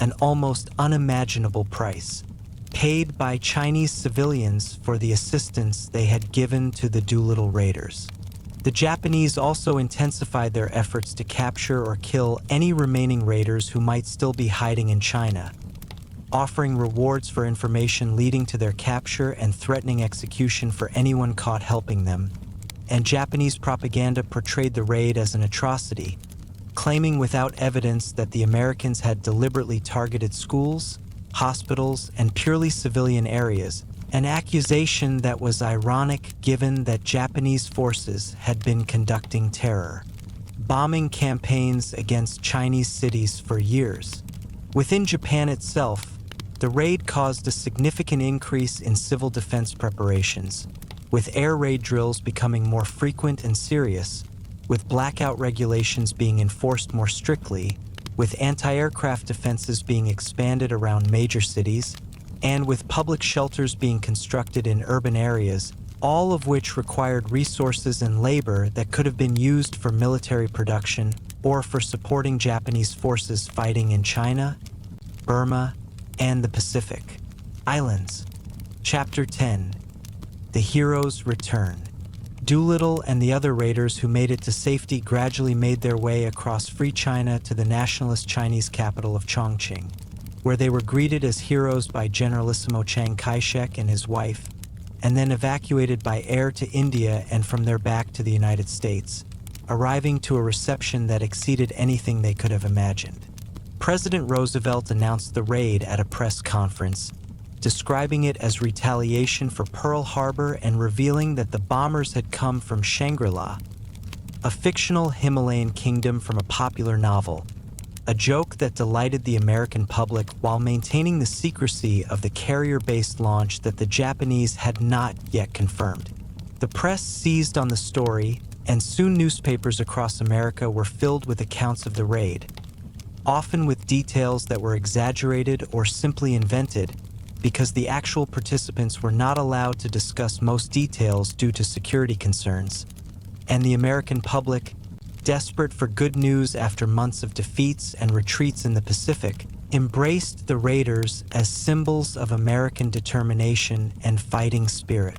an almost unimaginable price paid by Chinese civilians for the assistance they had given to the Doolittle Raiders. The Japanese also intensified their efforts to capture or kill any remaining raiders who might still be hiding in China, offering rewards for information leading to their capture and threatening execution for anyone caught helping them. And Japanese propaganda portrayed the raid as an atrocity, claiming without evidence that the Americans had deliberately targeted schools, hospitals, and purely civilian areas, an accusation that was ironic given that Japanese forces had been conducting terror, bombing campaigns against Chinese cities for years. Within Japan itself, the raid caused a significant increase in civil defense preparations, with air raid drills becoming more frequent and serious, with blackout regulations being enforced more strictly, with anti-aircraft defenses being expanded around major cities, and with public shelters being constructed in urban areas, all of which required resources and labor that could have been used for military production or for supporting Japanese forces fighting in China, Burma, and the Pacific Islands. Chapter 10. The Heroes Return. Doolittle and the other raiders who made it to safety gradually made their way across free China to the nationalist Chinese capital of Chongqing, where they were greeted as heroes by Generalissimo Chiang Kai-shek and his wife, and then evacuated by air to India and from there back to the United States, arriving to a reception that exceeded anything they could have imagined. President Roosevelt announced the raid at a press conference, describing it as retaliation for Pearl Harbor and revealing that the bombers had come from Shangri-La, a fictional Himalayan kingdom from a popular novel, a joke that delighted the American public while maintaining the secrecy of the carrier-based launch that the Japanese had not yet confirmed. The press seized on the story, and soon newspapers across America were filled with accounts of the raid, often with details that were exaggerated or simply invented because the actual participants were not allowed to discuss most details due to security concerns. And the American public, desperate for good news after months of defeats and retreats in the Pacific, embraced the raiders as symbols of American determination and fighting spirit.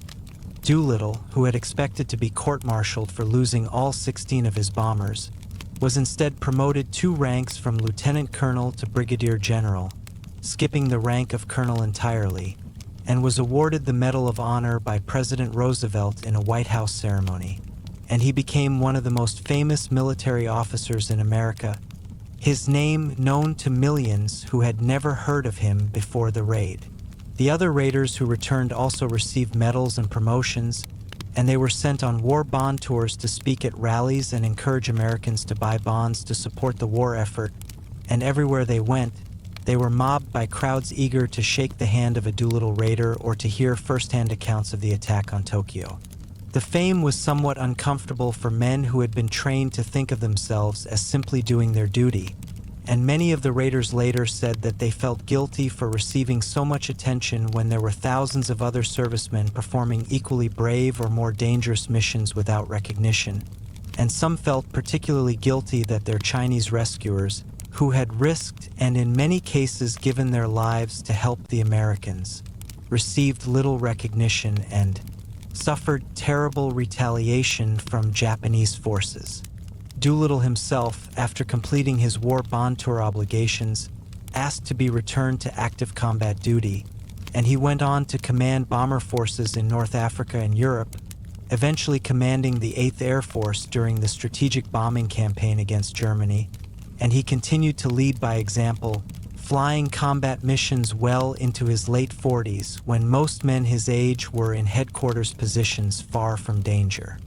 Doolittle, who had expected to be court-martialed for losing all 16 of his bombers, was instead promoted 2 ranks from lieutenant colonel to brigadier general, skipping the rank of colonel entirely, and was awarded the Medal of Honor by President Roosevelt in a White House ceremony. And he became one of the most famous military officers in America, his name known to millions who had never heard of him before the raid. The other raiders who returned also received medals and promotions, and they were sent on war bond tours to speak at rallies and encourage Americans to buy bonds to support the war effort. And everywhere they went, they were mobbed by crowds eager to shake the hand of a Doolittle raider or to hear first-hand accounts of the attack on Tokyo. The fame was somewhat uncomfortable for men who had been trained to think of themselves as simply doing their duty, and many of the raiders later said that they felt guilty for receiving so much attention when there were thousands of other servicemen performing equally brave or more dangerous missions without recognition, and some felt particularly guilty that their Chinese rescuers, who had risked and in many cases given their lives to help the Americans, received little recognition and suffered terrible retaliation from Japanese forces. Doolittle himself, after completing his war bond tour obligations, asked to be returned to active combat duty, and he went on to command bomber forces in North Africa and Europe, eventually commanding the 8th Air Force during the strategic bombing campaign against Germany, and he continued to lead by example, flying combat missions well into his late 40s when most men his age were in headquarters positions far from danger.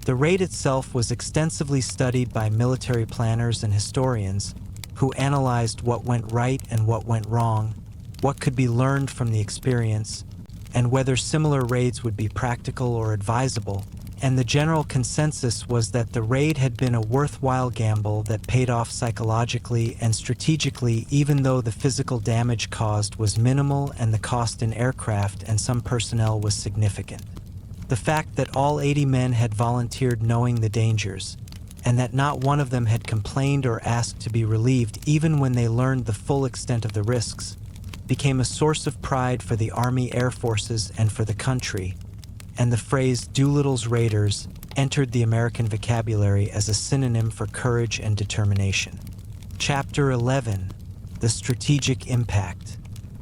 The raid itself was extensively studied by military planners and historians who analyzed what went right and what went wrong, what could be learned from the experience, and whether similar raids would be practical or advisable, and the general consensus was that the raid had been a worthwhile gamble that paid off psychologically and strategically, even though the physical damage caused was minimal and the cost in aircraft and some personnel was significant. The fact that all 80 men had volunteered knowing the dangers, and that not one of them had complained or asked to be relieved even when they learned the full extent of the risks, became a source of pride for the Army Air Forces and for the country, and the phrase Doolittle's Raiders entered the American vocabulary as a synonym for courage and determination. Chapter 11: The Strategic Impact.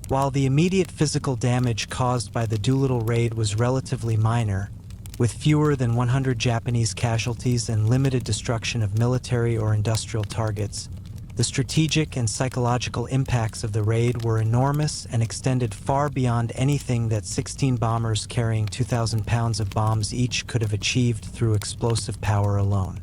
While the immediate physical damage caused by the Doolittle Raid was relatively minor, with fewer than 100 Japanese casualties and limited destruction of military or industrial targets, the strategic and psychological impacts of the raid were enormous and extended far beyond anything that 16 bombers carrying 2,000 pounds of bombs each could have achieved through explosive power alone.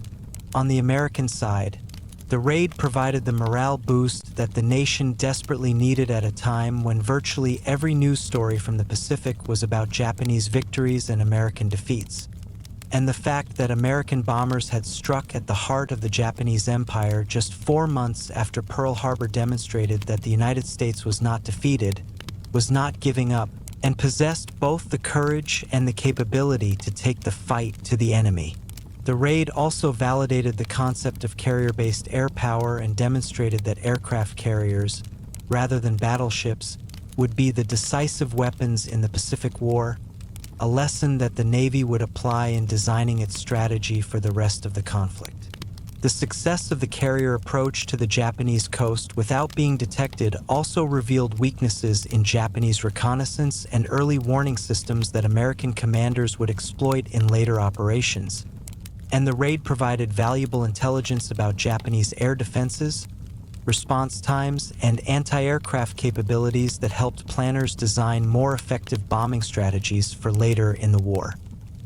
On the American side, the raid provided the morale boost that the nation desperately needed at a time when virtually every news story from the Pacific was about Japanese victories and American defeats. And the fact that American bombers had struck at the heart of the Japanese Empire just 4 months after Pearl Harbor demonstrated that the United States was not defeated, was not giving up, and possessed both the courage and the capability to take the fight to the enemy. The raid also validated the concept of carrier-based air power and demonstrated that aircraft carriers, rather than battleships, would be the decisive weapons in the Pacific War, a lesson that the Navy would apply in designing its strategy for the rest of the conflict. The success of the carrier approach to the Japanese coast without being detected also revealed weaknesses in Japanese reconnaissance and early warning systems that American commanders would exploit in later operations. And the raid provided valuable intelligence about Japanese air defenses, response times, and anti-aircraft capabilities that helped planners design more effective bombing strategies for later in the war.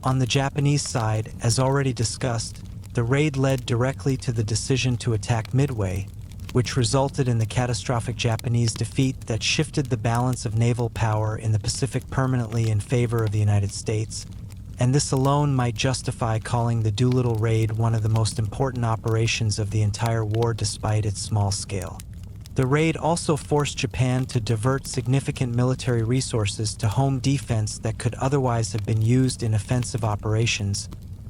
On the Japanese side, as already discussed, the raid led directly to the decision to attack Midway, which resulted in the catastrophic Japanese defeat that shifted the balance of naval power in the Pacific permanently in favor of the United States, and this alone might justify calling the Doolittle Raid one of the most important operations of the entire war despite its small scale. The raid also forced Japan to divert significant military resources to home defense that could otherwise have been used in offensive operations,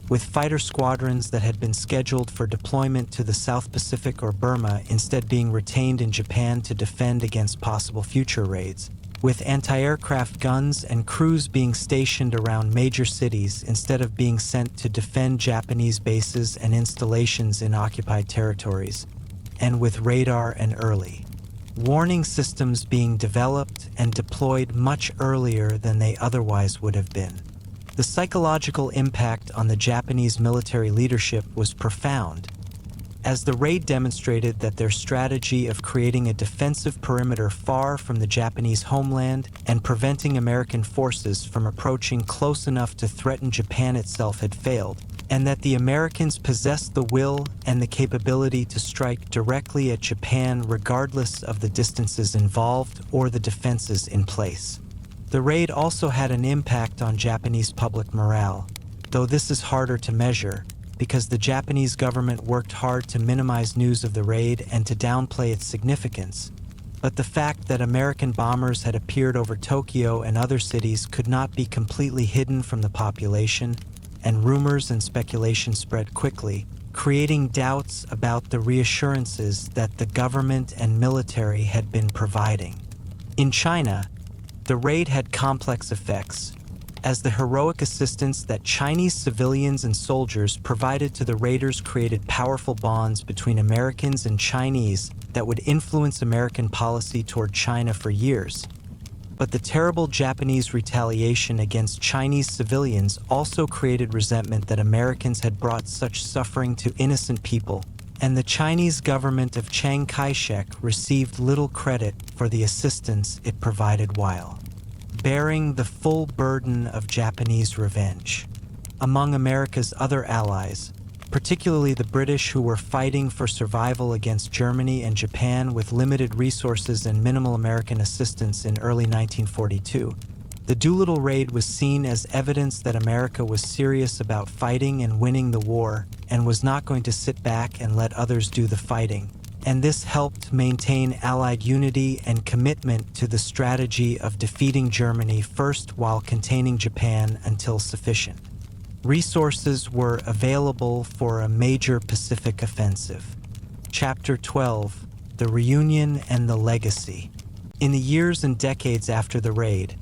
with fighter squadrons that had been scheduled for deployment to the South Pacific or Burma instead being retained in Japan to defend against possible future raids, with anti-aircraft guns and crews being stationed around major cities instead of being sent to defend Japanese bases and installations in occupied territories, and with radar and early warning systems being developed and deployed much earlier than they otherwise would have been. The psychological impact on the Japanese military leadership was profound, as the raid demonstrated that their strategy of creating a defensive perimeter far from the Japanese homeland and preventing American forces from approaching close enough to threaten Japan itself had failed, and that the Americans possessed the will and the capability to strike directly at Japan regardless of the distances involved or the defenses in place. The raid also had an impact on Japanese public morale, though this is harder to measure, because the Japanese government worked hard to minimize news of the raid and to downplay its significance. But the fact that American bombers had appeared over Tokyo and other cities could not be completely hidden from the population, and rumors and speculation spread quickly, creating doubts about the reassurances that the government and military had been providing. In China, the raid had complex effects, as the heroic assistance that Chinese civilians and soldiers provided to the raiders created powerful bonds between Americans and Chinese that would influence American policy toward China for years. But the terrible Japanese retaliation against Chinese civilians also created resentment that Americans had brought such suffering to innocent people, and the Chinese government of Chiang Kai-shek received little credit for the assistance it provided while bearing the full burden of Japanese revenge. Among America's other allies, particularly the British, who were fighting for survival against Germany and Japan with limited resources and minimal American assistance in early 1942, the Doolittle Raid was seen as evidence that America was serious about fighting and winning the war and was not going to sit back and let others do the fighting. And this helped maintain Allied unity and commitment to the strategy of defeating Germany first while containing Japan until sufficient resources were available for a major Pacific offensive. Chapter 12: The Reunion and the Legacy. In the years and decades after the raid,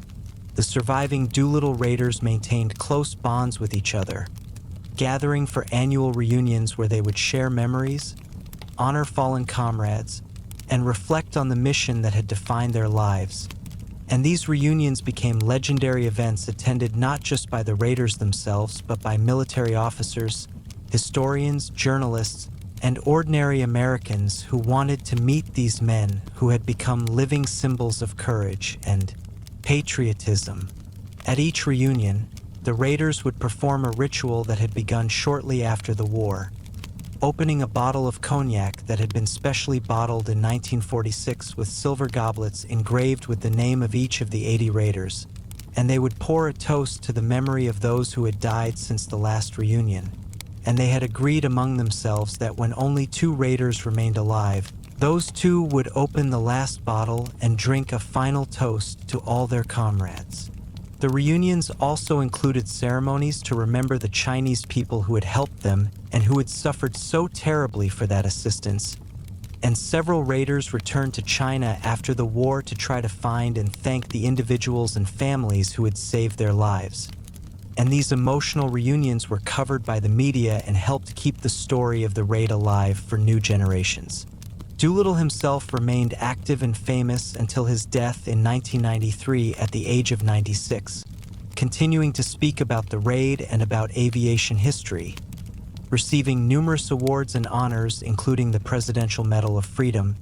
the surviving Doolittle Raiders maintained close bonds with each other, gathering for annual reunions where they would share memories, honor fallen comrades, and reflect on the mission that had defined their lives. And these reunions became legendary events attended not just by the raiders themselves, but by military officers, historians, journalists, and ordinary Americans who wanted to meet these men who had become living symbols of courage and patriotism. At each reunion, the raiders would perform a ritual that had begun shortly after the war, opening a bottle of cognac that had been specially bottled in 1946 with silver goblets engraved with the name of each of the 80 raiders, and they would pour a toast to the memory of those who had died since the last reunion. And they had agreed among themselves that when only 2 raiders remained alive, those 2 would open the last bottle and drink a final toast to all their comrades. The reunions also included ceremonies to remember the Chinese people who had helped them and who had suffered so terribly for that assistance, and several raiders returned to China after the war to try to find and thank the individuals and families who had saved their lives. And these emotional reunions were covered by the media and helped keep the story of the raid alive for new generations. Doolittle himself remained active and famous until his death in 1993 at the age of 96, continuing to speak about the raid and about aviation history, receiving numerous awards and honors, including the Presidential Medal of Freedom,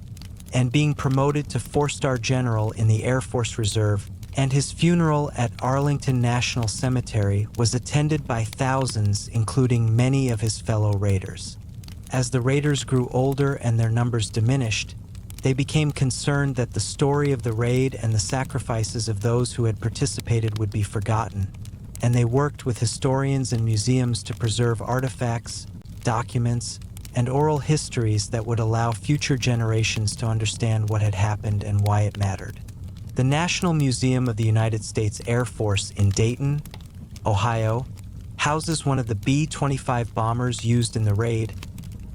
and being promoted to 4-star general in the Air Force Reserve. And his funeral at Arlington National Cemetery was attended by thousands, including many of his fellow raiders. As the raiders grew older and their numbers diminished, they became concerned that the story of the raid and the sacrifices of those who had participated would be forgotten, and they worked with historians and museums to preserve artifacts, documents, and oral histories that would allow future generations to understand what had happened and why it mattered. The National Museum of the United States Air Force in Dayton, Ohio, houses one of the B-25 bombers used in the raid,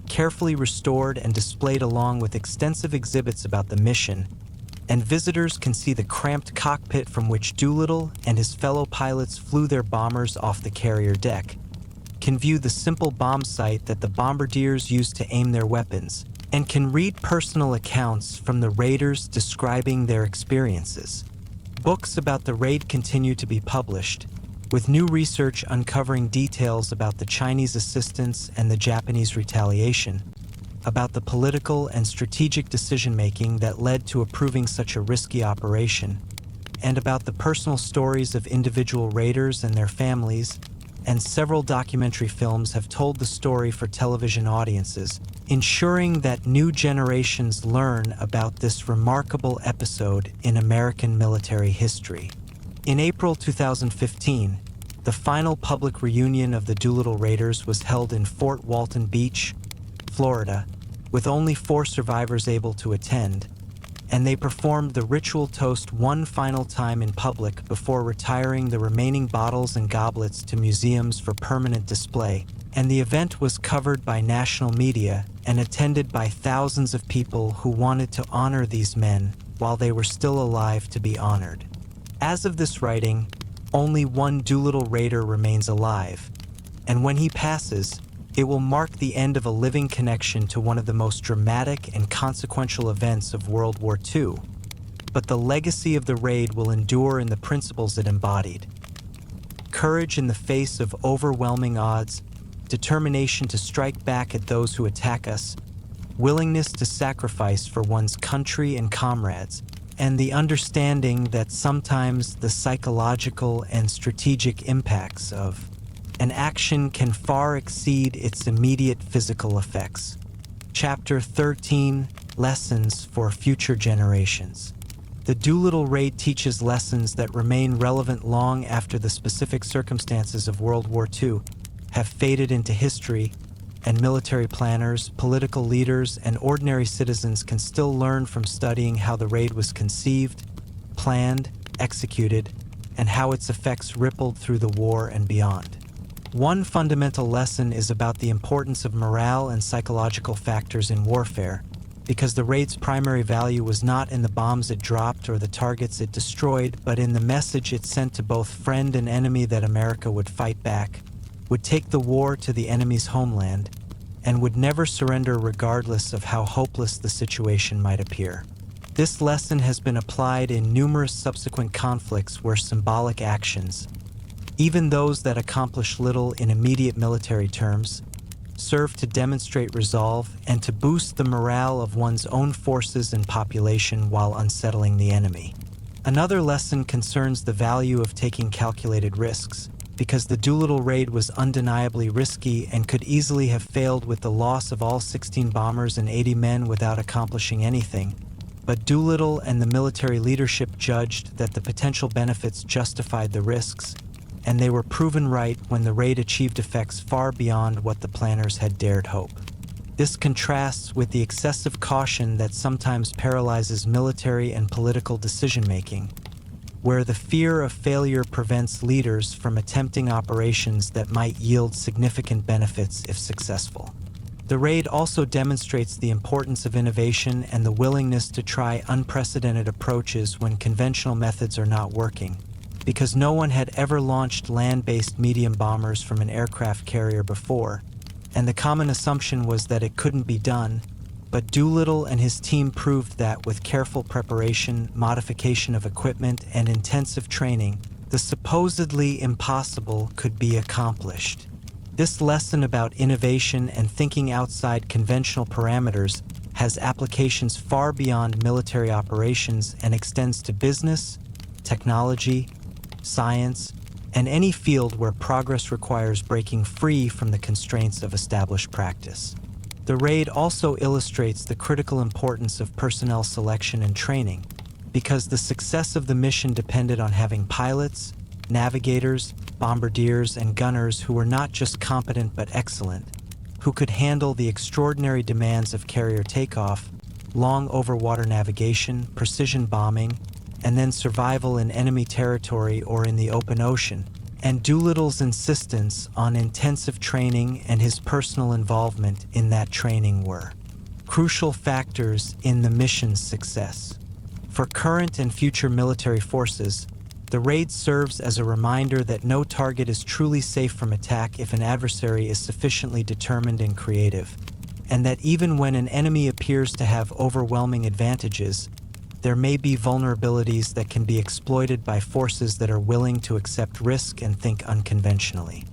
carefully restored and displayed along with extensive exhibits about the mission, and visitors can see the cramped cockpit from which Doolittle and his fellow pilots flew their bombers off the carrier deck, can view the simple bomb sight that the bombardiers used to aim their weapons, and can read personal accounts from the raiders describing their experiences. Books about the raid continue to be published, with new research uncovering details about the Chinese assistance and the Japanese retaliation, about the political and strategic decision-making that led to approving such a risky operation, and about the personal stories of individual raiders and their families, and several documentary films have told the story for television audiences, ensuring that new generations learn about this remarkable episode in American military history. In April 2015, the final public reunion of the Doolittle Raiders was held in Fort Walton Beach, Florida, with only 4 survivors able to attend, and they performed the ritual toast one final time in public before retiring the remaining bottles and goblets to museums for permanent display, and the event was covered by national media and attended by thousands of people who wanted to honor these men while they were still alive to be honored. As of this writing, only one Doolittle Raider remains alive, and when he passes, it will mark the end of a living connection to one of the most dramatic and consequential events of World War II. But the legacy of the raid will endure in the principles it embodied: courage in the face of overwhelming odds, determination to strike back at those who attack us, willingness to sacrifice for one's country and comrades, and the understanding that sometimes the psychological and strategic impacts of an action can far exceed its immediate physical effects. Chapter 13: Lessons for Future Generations. The Doolittle Raid teaches lessons that remain relevant long after the specific circumstances of World War II have faded into history, and military planners, political leaders, and ordinary citizens can still learn from studying how the raid was conceived, planned, executed, and how its effects rippled through the war and beyond. One fundamental lesson is about the importance of morale and psychological factors in warfare, because the raid's primary value was not in the bombs it dropped or the targets it destroyed, but in the message it sent to both friend and enemy that America would fight back, would take the war to the enemy's homeland, and would never surrender regardless of how hopeless the situation might appear. This lesson has been applied in numerous subsequent conflicts where symbolic actions, even those that accomplish little in immediate military terms, serve to demonstrate resolve and to boost the morale of one's own forces and population while unsettling the enemy. Another lesson concerns the value of taking calculated risks, because the Doolittle Raid was undeniably risky and could easily have failed with the loss of all 16 bombers and 80 men without accomplishing anything. But Doolittle and the military leadership judged that the potential benefits justified the risks, and they were proven right when the raid achieved effects far beyond what the planners had dared hope. This contrasts with the excessive caution that sometimes paralyzes military and political decision-making, where the fear of failure prevents leaders from attempting operations that might yield significant benefits if successful. The raid also demonstrates the importance of innovation and the willingness to try unprecedented approaches when conventional methods are not working, because no one had ever launched land-based medium bombers from an aircraft carrier before, and the common assumption was that it couldn't be done. But Doolittle and his team proved that with careful preparation, modification of equipment, and intensive training, the supposedly impossible could be accomplished. This lesson about innovation and thinking outside conventional parameters has applications far beyond military operations and extends to business, technology, science, and any field where progress requires breaking free from the constraints of established practice. The raid also illustrates the critical importance of personnel selection and training, because the success of the mission depended on having pilots, navigators, bombardiers, and gunners who were not just competent but excellent, who could handle the extraordinary demands of carrier takeoff, long overwater navigation, precision bombing, and then survival in enemy territory or in the open ocean. And Doolittle's insistence on intensive training and his personal involvement in that training were crucial factors in the mission's success. For current and future military forces, the raid serves as a reminder that no target is truly safe from attack if an adversary is sufficiently determined and creative, and that even when an enemy appears to have overwhelming advantages, there may be vulnerabilities that can be exploited by forces that are willing to accept risk and think unconventionally.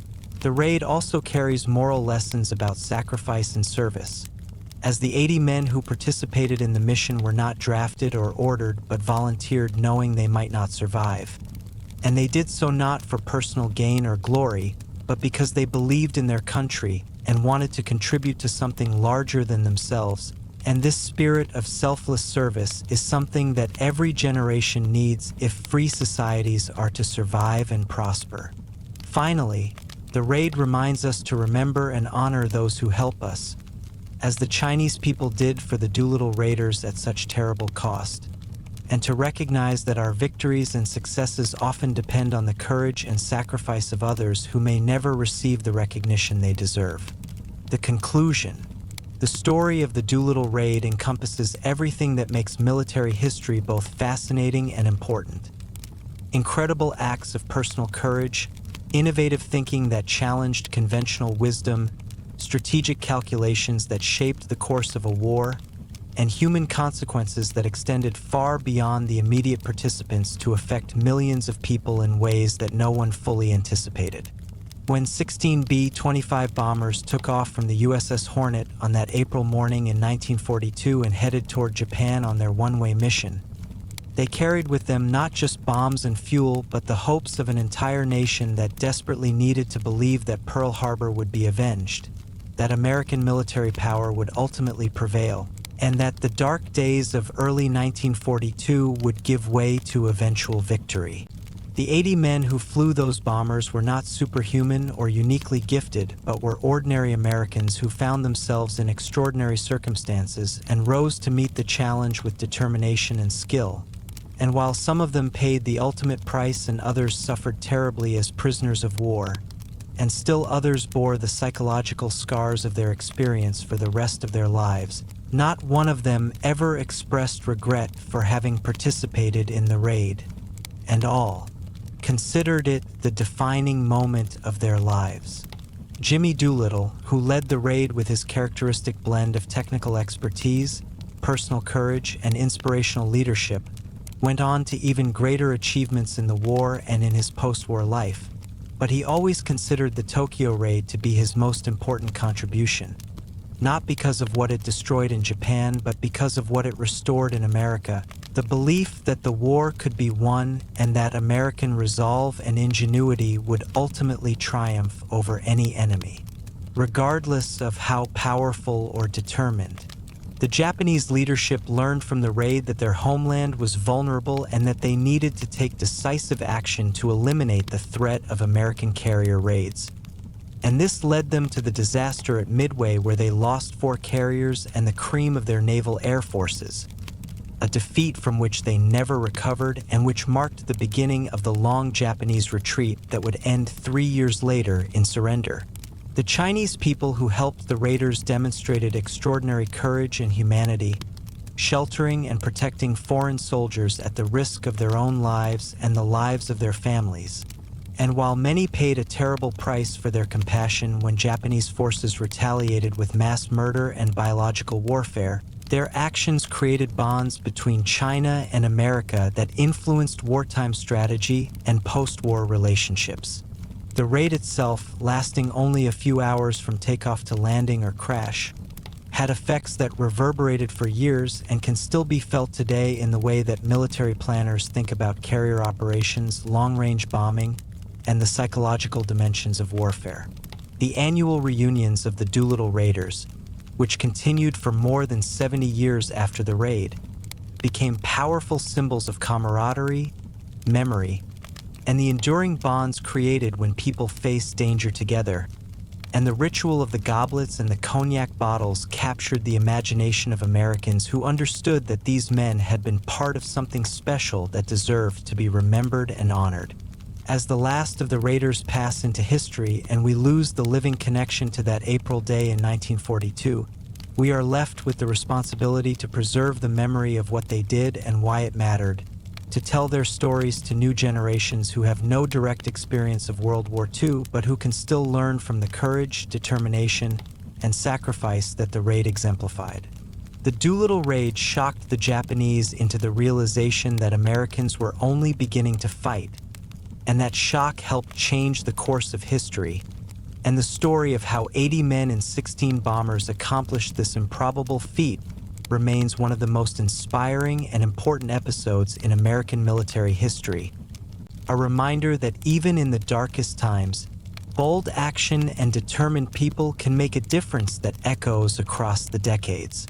The raid also carries moral lessons about sacrifice and service, as the 80 men who participated in the mission were not drafted or ordered but volunteered knowing they might not survive. And they did so not for personal gain or glory, but because they believed in their country and wanted to contribute to something larger than themselves. And this spirit of selfless service is something that every generation needs if free societies are to survive and prosper. Finally, the raid reminds us to remember and honor those who help us, as the Chinese people did for the Doolittle Raiders at such terrible cost, and to recognize that our victories and successes often depend on the courage and sacrifice of others who may never receive the recognition they deserve. The conclusion. The story of the Doolittle Raid encompasses everything that makes military history both fascinating and important. Incredible acts of personal courage, innovative thinking that challenged conventional wisdom, strategic calculations that shaped the course of a war, and human consequences that extended far beyond the immediate participants to affect millions of people in ways that no one fully anticipated. When 16 B-25 bombers took off from the USS Hornet on that April morning in 1942 and headed toward Japan on their one-way mission, they carried with them not just bombs and fuel, but the hopes of an entire nation that desperately needed to believe that Pearl Harbor would be avenged, that American military power would ultimately prevail, and that the dark days of early 1942 would give way to eventual victory. The 80 men who flew those bombers were not superhuman or uniquely gifted, but were ordinary Americans who found themselves in extraordinary circumstances and rose to meet the challenge with determination and skill. And while some of them paid the ultimate price and others suffered terribly as prisoners of war, and still others bore the psychological scars of their experience for the rest of their lives, not one of them ever expressed regret for having participated in the raid, and all considered it the defining moment of their lives. Jimmy Doolittle, who led the raid with his characteristic blend of technical expertise, personal courage, and inspirational leadership, went on to even greater achievements in the war and in his post-war life, but he always considered the Tokyo raid to be his most important contribution, not because of what it destroyed in Japan, but because of what it restored in America, the belief that the war could be won and that American resolve and ingenuity would ultimately triumph over any enemy, regardless of how powerful or determined. The Japanese leadership learned from the raid that their homeland was vulnerable and that they needed to take decisive action to eliminate the threat of American carrier raids. And this led them to the disaster at Midway, where they lost 4 carriers and the cream of their naval air forces, a defeat from which they never recovered and which marked the beginning of the long Japanese retreat that would end 3 years later in surrender. The Chinese people who helped the raiders demonstrated extraordinary courage and humanity, sheltering and protecting foreign soldiers at the risk of their own lives and the lives of their families. And while many paid a terrible price for their compassion when Japanese forces retaliated with mass murder and biological warfare, their actions created bonds between China and America that influenced wartime strategy and post-war relationships. The raid itself, lasting only a few hours from takeoff to landing or crash, had effects that reverberated for years and can still be felt today in the way that military planners think about carrier operations, long-range bombing, and the psychological dimensions of warfare. The annual reunions of the Doolittle Raiders, which continued for more than 70 years after the raid, became powerful symbols of camaraderie, memory, and the enduring bonds created when people faced danger together. And the ritual of the goblets and the cognac bottles captured the imagination of Americans who understood that these men had been part of something special that deserved to be remembered and honored. As the last of the raiders pass into history and we lose the living connection to that April day in 1942, we are left with the responsibility to preserve the memory of what they did and why it mattered, to tell their stories to new generations who have no direct experience of World War II, but who can still learn from the courage, determination, and sacrifice that the raid exemplified. The Doolittle Raid shocked the Japanese into the realization that Americans were only beginning to fight, and that shock helped change the course of history, and the story of how 80 men and 16 bombers accomplished this improbable feat remains one of the most inspiring and important episodes in American military history. A reminder that even in the darkest times, bold action and determined people can make a difference that echoes across the decades.